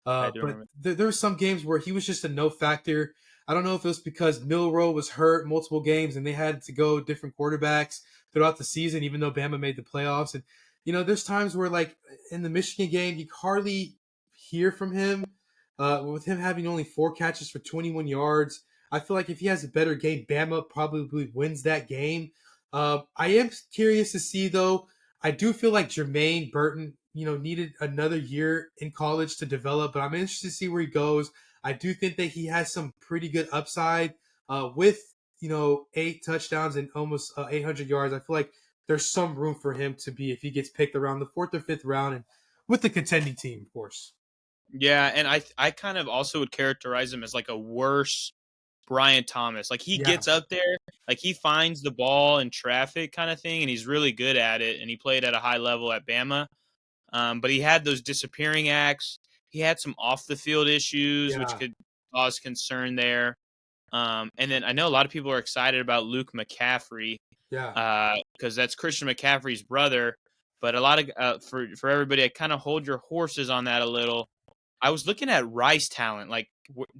I do But remember. there were some games where he was just a no factor. I don't know if it was because Milroe was hurt multiple games and they had to go different quarterbacks throughout the season, even though Bama made the playoffs. And there's times where, like in the Michigan game, you hardly hear from him. With him having only 4 catches for 21 yards, I feel like if he has a better game, Bama probably wins that game. I am curious to see, though. I do feel like Jermaine Burton, needed another year in college to develop, but I'm interested to see where he goes. I do think that he has some pretty good upside with, 8 touchdowns and almost 800 yards. I feel like there's some room for him to be if he gets picked around the 4th or 5th round and with the contending team, of course. Yeah, and I kind of also would characterize him as like a worse Brian Thomas. Like he Yeah, gets up there, like he finds the ball in traffic kind of thing, and he's really good at it. And he played at a high level at Bama. But he had those disappearing acts. He had some off the field issues, which yeah, could cause concern there. And then I know a lot of people are excited about Luke McCaffrey yeah. because that's Christian McCaffrey's brother. But a lot of for everybody, I kind of hold your horses on that a little. I was looking at Rice talent. Like,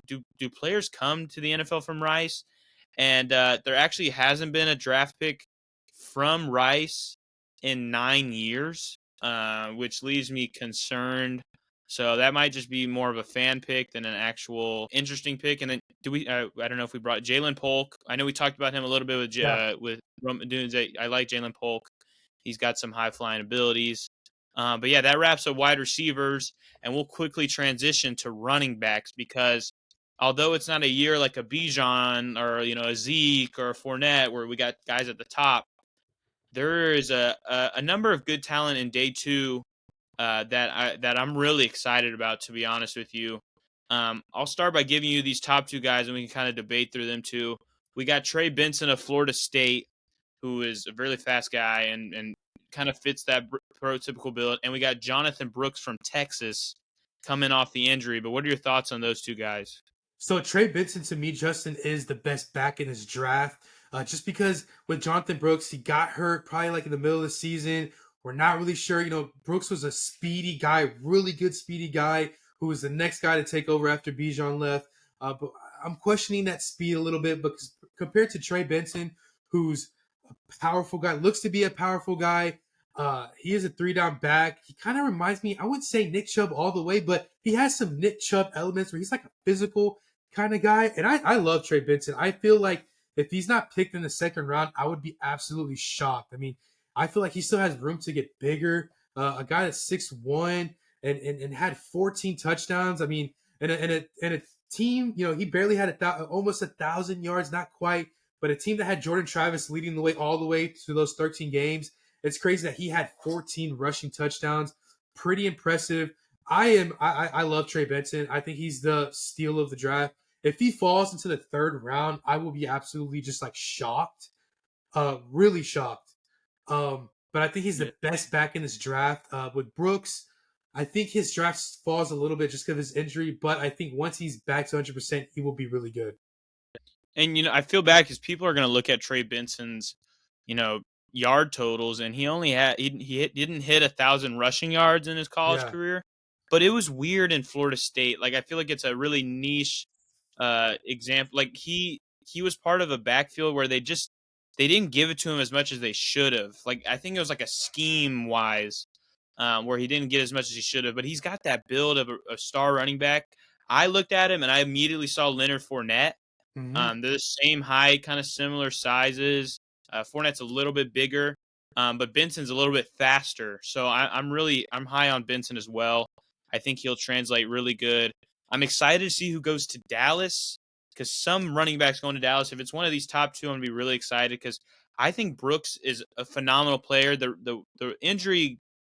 do players come to the NFL from Rice? And there actually hasn't been a draft pick from Rice in 9 years, which leaves me concerned. So that might just be more of a fan pick than an actual interesting pick. And then do we? I don't know if we brought Jaylen Polk. I know we talked about him a little bit Yeah. with Odunze. I like Jaylen Polk. He's got some high flying abilities. But yeah, that wraps up wide receivers, and we'll quickly transition to running backs because although it's not a year like a Bijan or a Zeke or a Fournette where we got guys at the top, there is a number of good talent in day two that I'm really excited about. To be honest with you, I'll start by giving you these top 2 guys, and we can kind of debate through them too. We got Trey Benson of Florida State, who is a really fast guy and kind of fits that prototypical build. And we got Jonathan Brooks from Texas coming off the injury. But what are your thoughts on those 2 guys? So Trey Benson, to me, Justin, is the best back in his draft. Just because with Jonathan Brooks, he got hurt probably like in the middle of the season. We're not really sure. Brooks was a speedy guy, really good speedy guy, who was the next guy to take over after Bijan left. But I'm questioning that speed a little bit because compared to Trey Benson, who's a powerful guy, looks to be a powerful guy. He is a 3-down back. He kind of reminds me, I wouldn't say Nick Chubb all the way, but he has some Nick Chubb elements where he's like a physical kind of guy. And I love Trey Benson. I feel like if he's not picked in the 2nd round, I would be absolutely shocked. I mean, I feel like he still has room to get bigger. A guy that's 6'1" and had 14 touchdowns. I mean, and a team, he barely had almost 1,000 yards, not quite, but a team that had Jordan Travis leading the way all the way to those 13 games. It's crazy that he had 14 rushing touchdowns. Pretty impressive. I love Trey Benson. I think he's the steal of the draft. If he falls into the 3rd round, I will be absolutely just like shocked. Really shocked. But I think he's Yeah. the best back in this draft. With Brooks, I think his draft falls a little bit just because of his injury, but I think once he's back to 100%, he will be really good. And I feel bad because people are going to look at Trey Benson's, you know, yard totals, and he only had didn't hit 1,000 rushing yards in his college Yeah. career. But it was weird in Florida State. Like I feel like it's a really niche example. Like he was part of a backfield where they didn't give it to him as much as they should have. Like I think it was like a scheme wise where he didn't get as much as he should have. But he's got that build of a star running back. I looked at him and I immediately saw Leonard Fournette. Mm-hmm. They're the same height, kind of similar sizes. Fournette's a little bit bigger, but Benson's a little bit faster. So I'm high on Benson as well. I think he'll translate really good. I'm excited to see who goes to Dallas because some running backs going to Dallas. If it's one of these top two, I'm gonna be really excited because I think Brooks is a phenomenal player. The injury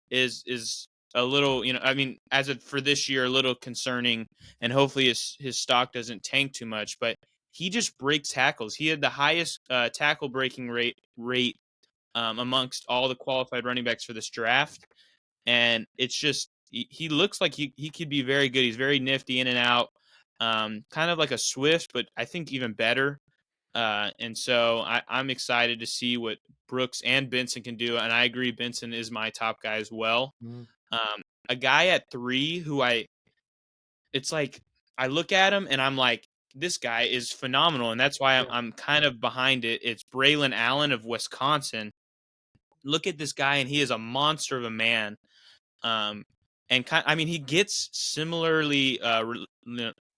is a little, I mean, for this year, a little concerning, and hopefully his stock doesn't tank too much. But he just breaks tackles. He had the highest tackle breaking rate amongst all the qualified running backs for this draft, and it's just he looks like he could be very good. He's very nifty in and out, kind of like a Swift, but I think even better. And so I'm excited to see what Brooks and Benson can do. And I agree, Benson is my top guy as well. Mhm. A guy at 3 it's like I look at him and I'm like, this guy is phenomenal, and that's why Yeah. I'm kind of behind it. It's Braelon Allen of Wisconsin. Look at this guy, and he is a monster of a man. Um, and I mean, he gets similarly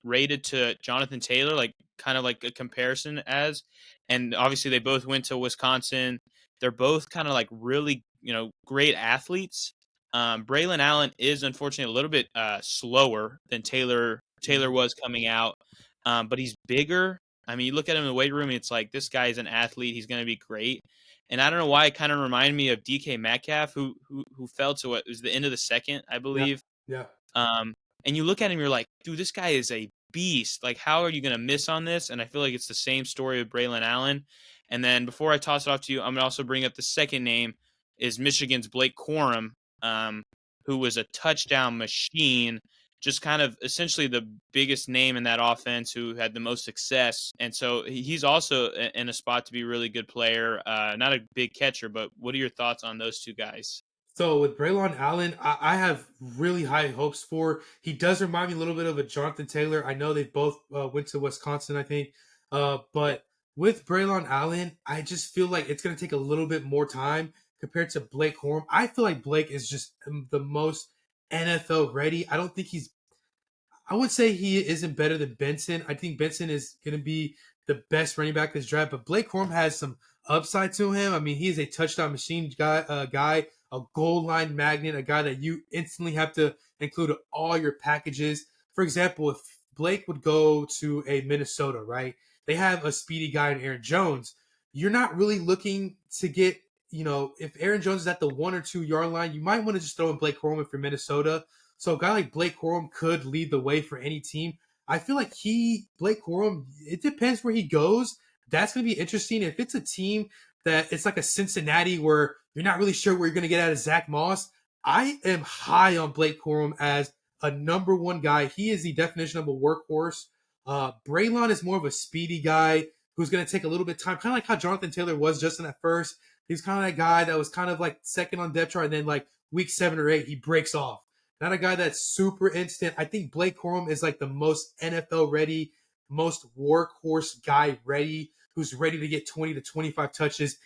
rated to Jonathan Taylor, like kind of like a comparison as, and obviously they both went to Wisconsin. They're both kind of like really, great athletes. Braelon Allen is unfortunately a little bit slower than Taylor. Taylor Mhm. was coming out, but he's bigger. I mean, you look at him in the weight room, and it's like this guy is an athlete. He's going to be great. And I don't know why it kind of reminded me of DK Metcalf, who fell to what was the end of the second, I Yeah. believe. Yeah. Um, and you look at him, you're like, dude, this guy is a beast. Like, how are you going to miss on this? And I feel like it's the same story with Braelon Allen. And then before I toss it off to you, I'm going to also bring up the second name is Michigan's Blake Corum, um, who was a touchdown machine, just kind of essentially the biggest name in that offense who had the most success. And so he's also in a spot to be a really good player. Not a big catcher, but what are your thoughts on those two guys? So with Braelon Allen, I have really high hopes for. He does remind me a little bit of a Jonathan Taylor. I know they both went to Wisconsin, I think. But with Braelon Allen, I just feel like it's going to take a little bit more time compared to Blake Corum. I feel like Blake is just the most NFL ready. I don't think he's I would say he isn't better than Benson. I think Benson is going to be the best running back this draft, but Blake Corum has some upside to him. I mean, he is a touchdown machine guy, a goal line magnet, a guy that you instantly have to include in all your packages. For example, if Blake would go to a Minnesota, right? They have a speedy guy in Aaron Jones. You're not really looking to get, if Aaron Jones is at the 1 or 2 yard line, you might want to just throw in Blake Corum if you're Minnesota. So a guy like Blake Corum could lead the way for any team. I feel like Blake Corum, it depends where he goes. That's going to be interesting. If it's a team that it's like a Cincinnati where you're not really sure where you're going to get out of Zach Moss, I am high on Blake Corum as a number one guy. He is the definition of a workhorse. Braelon is more of a speedy guy who's going to take a little bit of time, kind of like how Jonathan Taylor was just in at first. He's kind of that guy that was kind of like second on depth chart, and then like week 7 or 8, he breaks off. Not a guy that's super instant. I think Blake Corum is like the most NFL ready, most workhorse guy ready, who's ready to get 20 to 25 touches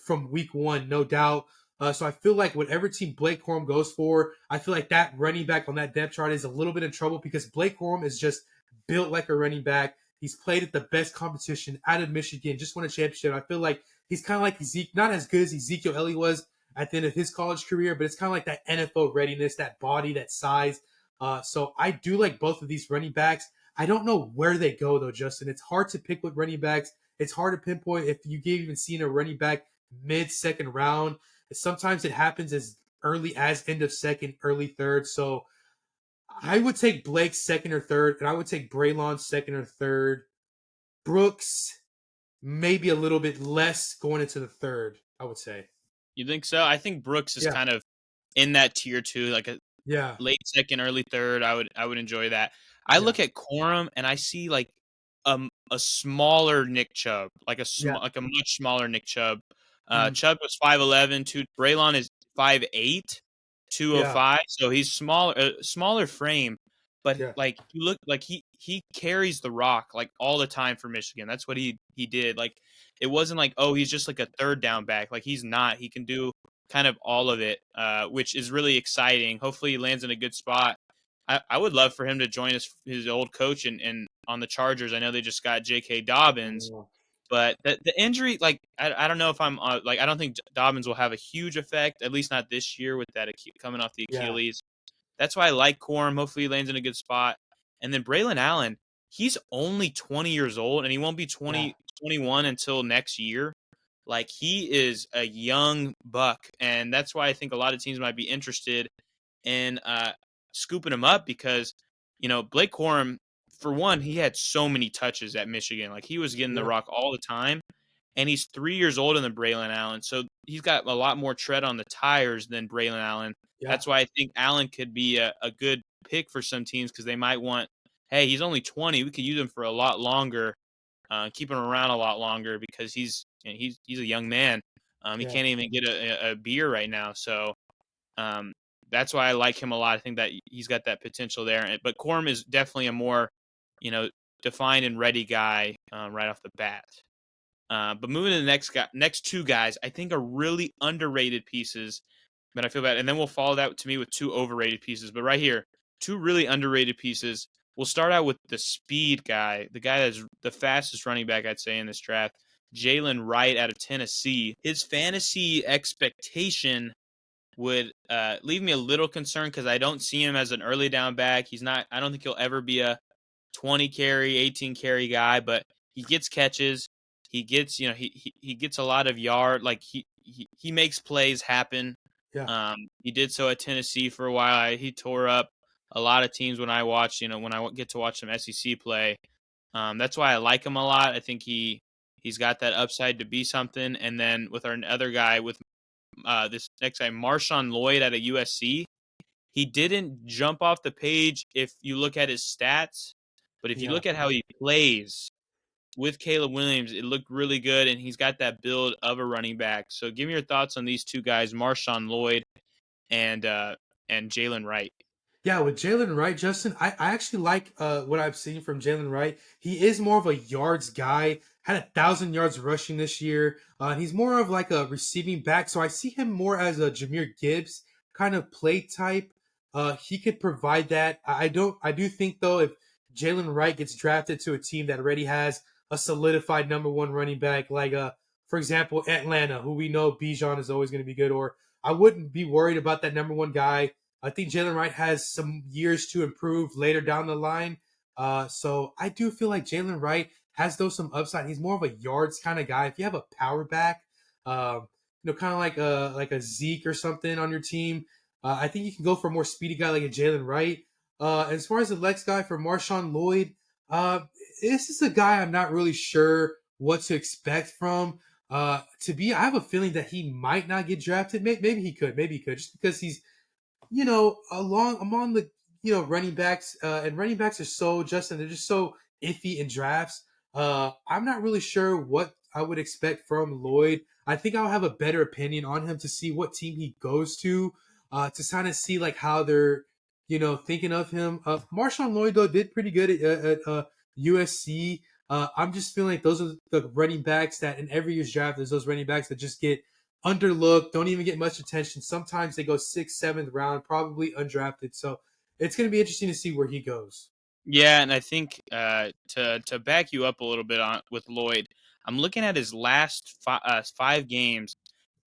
from week 1, no doubt. So I feel like whatever team Blake Corum goes for, I feel like that running back on that depth chart is a little bit in trouble because Blake Corum is just built like a running back. He's played at the best competition out of Michigan, just won a championship. I feel like he's kind of like Ezekiel, not as good as Ezekiel Elliott was at the end of his college career, but it's kind of like that NFL readiness, that body, that size. So I do like both of these running backs. I don't know where they go though, Justin. It's hard to pick with running backs. It's hard to pinpoint if you get even seen a running back mid-second round. Sometimes it happens as early as end of second, early third. So I would take Blake second or third, and I would take Braelon second or third. Brooks maybe a little bit less going into the third, I would say. You think so? I think Brooks is Yeah. kind of in that tier 2, like a Yeah. late second, early third. I would enjoy that. I Yeah. look at Corum and I see like a smaller Nick Chubb, Yeah. like a much smaller Nick Chubb. Mm, Chubb was 5'11", Braelon is 5'8", yeah. 205. So he's smaller frame, but Yeah. like you look like he carries the rock like all the time for Michigan. That's what he did. Like it wasn't like, oh, he's just like a third down back. Like he's not. He can do kind of all of it, which is really exciting. Hopefully he lands in a good spot. I would love for him to join his old coach and on the Chargers. I know they just got J.K. Dobbins, Oh, but the injury, like I don't know if I'm like I don't think Dobbins will have a huge effect, at least not this year with that coming off the yeah. Achilles. That's why I like Corum. Hopefully he lands in a good spot. And then Braelon Allen, he's only 20 years old, and he won't be Yeah. 21 until next year. Like, he is a young buck, and that's why I think a lot of teams might be interested in scooping him up because, Blake Corum, for one, he had so many touches at Michigan. Like, he was getting the Yeah. rock all the time, and he's 3 years older than Braelon Allen, so he's got a lot more tread on the tires than Braelon Allen. Yeah. That's why I think Allen could be a good pick for some teams because they might want, hey, he's only 20. We could use him for a lot longer, keep him around a lot longer because he's a young man. He Yeah. can't even get a beer right now. So that's why I like him a lot. I think that he's got that potential there. But Corum is definitely a more, you know, defined and ready guy right off the bat. But moving to the next two guys, I think are really underrated pieces. But I feel bad. And then we'll follow that to me with two overrated pieces. But right here, two really underrated pieces. We'll start out with the speed guy, the guy that's the fastest running back, I'd say, in this draft, Jaylen Wright out of Tennessee. His fantasy expectation would leave me a little concerned because I don't see him as an early down back. He's not. I don't think he'll ever be a 20 carry, 18 carry guy, but he gets catches. He gets, he gets a lot of yard. Like he makes plays happen. Yeah. He did so at Tennessee for a while. He tore up a lot of teams when I watch, when I get to watch some SEC play. That's why I like him a lot. I think he's got that upside to be something. And then with our other guy, with this next guy, MarShawn Lloyd out of USC, he didn't jump off the page if you look at his stats, but if you Yeah. look at how he plays with Caleb Williams, it looked really good, and he's got that build of a running back. So give me your thoughts on these two guys, MarShawn Lloyd and Jaylen Wright. Yeah, with Jaylen Wright, Justin, I actually like what I've seen from Jaylen Wright. He is more of a yards guy. Had 1,000 yards rushing this year. He's more of like a receiving back, so I see him more as a Jahmyr Gibbs kind of play type. He could provide that. I do think though, if Jaylen Wright gets drafted to a team that already has a solidified number one running back, like for example Atlanta, who we know Bijan is always going to be good, or I wouldn't be worried about that number one guy. I think Jaylen Wright has some years to improve later down the line. So I do feel like Jaylen Wright has some upside. He's more of a yards kind of guy. If you have a power back, kind of like a Zeke or something on your team, I think you can go for a more speedy guy like a Jaylen Wright. As far as the next guy for MarShawn Lloyd, this is a guy I'm not really sure what to expect from. I have a feeling that he might not get drafted. Maybe he could, just because he's among the running backs, and running backs are so, Justin, they're just so iffy in drafts. I'm not really sure what I would expect from Lloyd. I think I'll have a better opinion on him to see what team he goes to kind of see like how they're thinking of him. MarShawn Lloyd though did pretty good at USC. I'm just feeling like those are the running backs that in every year's draft, there's those running backs that just get underlooked, don't even get much attention. Sometimes they go 6th, 7th round, probably undrafted. So it's going to be interesting to see where he goes. Yeah, and I think to back you up a little bit on with Lloyd, I'm looking at his last 5 games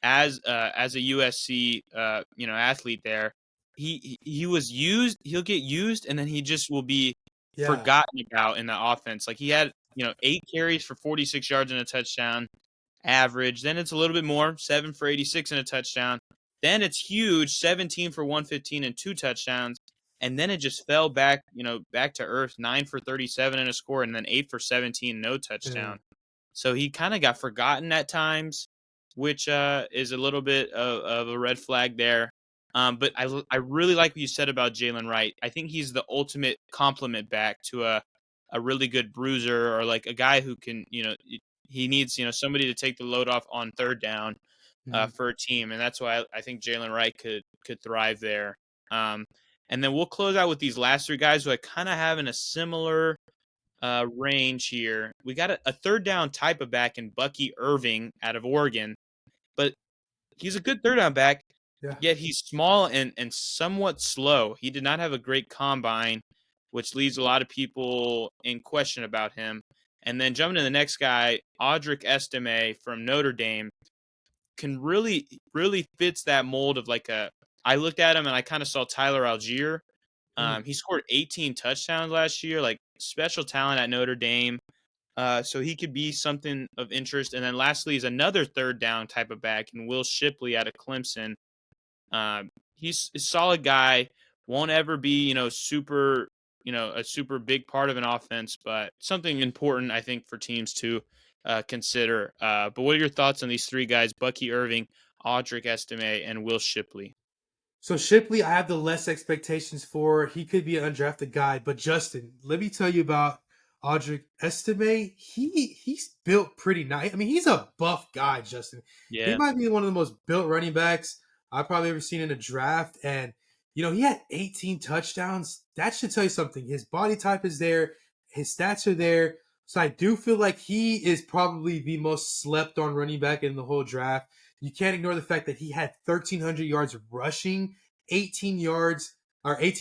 as a USC athlete there. He was used. He'll get used, and then he just will be Yeah. forgotten about in the offense. Like, he had 8 carries for 46 yards and a touchdown average. Then it's a little bit more, 7 for 86 and a touchdown. Then it's huge, 17 for 115 and 2 touchdowns. And then it just fell back, back to earth, 9 for 37 and a score, and then 8 for 17, no touchdown. So he kind of got forgotten at times, which is a little bit of a red flag there. But I really like what you said about Jaylen Wright. I think he's the ultimate complement back to a really good bruiser, or like a guy who can, he needs, somebody to take the load off on third down for a team. And that's why I think Jaylen Wright could thrive there. And then we'll close out with these last 3 guys who I kind of have in a similar range here. We got a third down type of back in Bucky Irving out of Oregon, but he's a good third down back, yet he's small and somewhat slow. He did not have a great combine, which leaves a lot of people in question about him. And then jumping to the next guy, Audric Estime from Notre Dame, can really fits that mold of like a I looked at him and I kind of saw Tyler Algier. Mm. He scored 18 touchdowns last year, like special talent at Notre Dame. So he could be something of interest. And then lastly is another third down type of back, and Will Shipley out of Clemson. He's a solid guy. Won't ever be, super, a super big part of an offense, but something important, I think, for teams to consider. But what are your thoughts on these three guys, Bucky, Irving, Audric, Estime, and Will Shipley? So Shipley, I have the less expectations for. He could be an undrafted guy, but Justin, let me tell you about Audric Estime. He's built pretty nice. I mean, he's a buff guy, Justin. He Yeah. might be one of the most built running backs I've probably ever seen in a draft. And he had 18 touchdowns. That should tell you something. His body type is there. His stats are there. So I do feel like he is probably the most slept on running back in the whole draft. You can't ignore the fact that he had 1,300 yards rushing, 18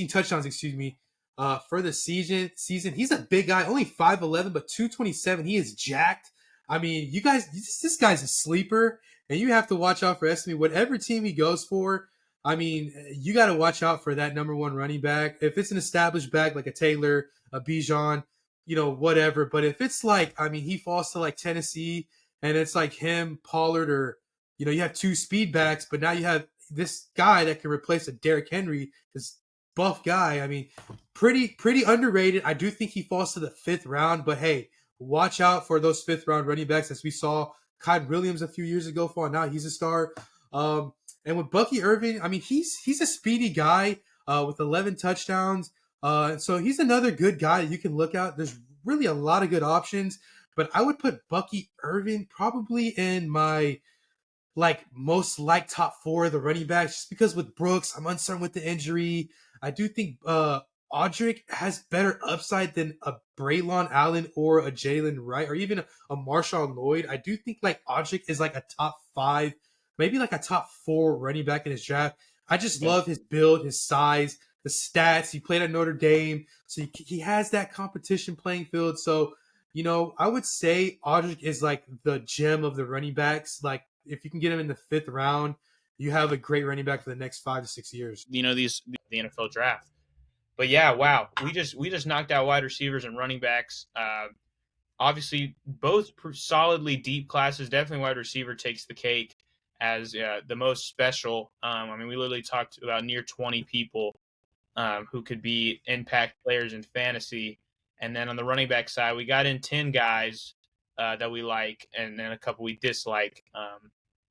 touchdowns, for the season. He's a big guy, only 5'11", but 227. He is jacked. I mean, you guys, this guy's a sleeper, and you have to watch out for Estime. Whatever team he goes for, I mean, you got to watch out for that number one running back. If it's an established back like a Taylor, a Bijan, whatever. But if it's like, I mean, he falls to like Tennessee, and it's like him, Pollard, or you have two speed backs, but now you have this guy that can replace a Derrick Henry, this buff guy. I mean, pretty underrated. I do think he falls to the 5th round, but hey, watch out for those 5th round running backs, as we saw Kai Williams a few years ago fall. Now he's a star. And with Bucky Irving, I mean, he's a speedy guy with 11 touchdowns. So he's another good guy that you can look at. There's really a lot of good options, but I would put Bucky Irving probably in my most top 4 of the running backs, just because with Brooks, I'm uncertain with the injury. I do think Audric has better upside than a Braelon Allen or a Jaylen Wright or even a MarShawn Lloyd. I do think Audric is a top 5, maybe a top 4 running back in his draft. I just love his build, his size, the stats. He played at Notre Dame, so he has that competition playing field. So, I would say Audric is the gem of the running backs. If you can get him in the 5th round, you have a great running back for the next 5 to 6 years. The NFL draft. But yeah, wow, we just knocked out wide receivers and running backs. Obviously, both solidly deep classes. Definitely, wide receiver takes the cake as the most special. I mean, we literally talked about near 20 people who could be impact players in fantasy. And then on the running back side, we got in 10 guys that we like, and then a couple we dislike.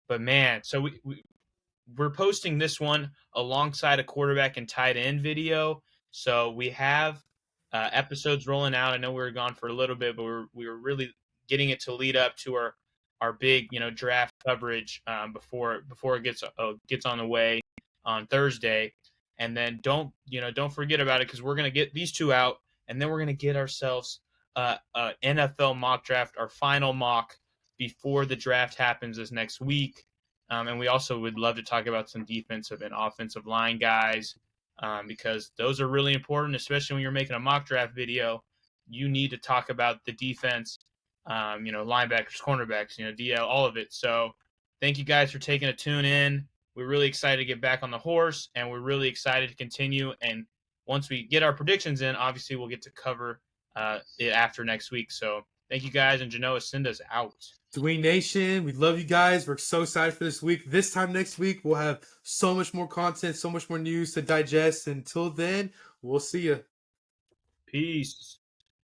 But man, so we're posting this one alongside a quarterback and tight end video. So we have episodes rolling out. I know we were gone for a little bit, but we were really getting it to lead up to our big draft coverage before it gets on the way on Thursday. And then don't forget about it, because we're gonna get these 2 out, and then we're gonna get ourselves NFL mock draft, our final mock before the draft happens this next week. And we also would love to talk about some defensive and offensive line guys, because those are really important, especially when you're making a mock draft video. You need to talk about the defense, linebackers, cornerbacks, DL, all of it. So thank you guys for taking a tune in. We're really excited to get back on the horse, and we're really excited to continue. And once we get our predictions in, obviously we'll get to cover it after next week. So thank you guys, and Genoa, send us out. Dwayne Nation, we love you guys. We're so excited for this week. This time next week, we'll have so much more content, so much more news to digest. Until then, we'll see you. Peace.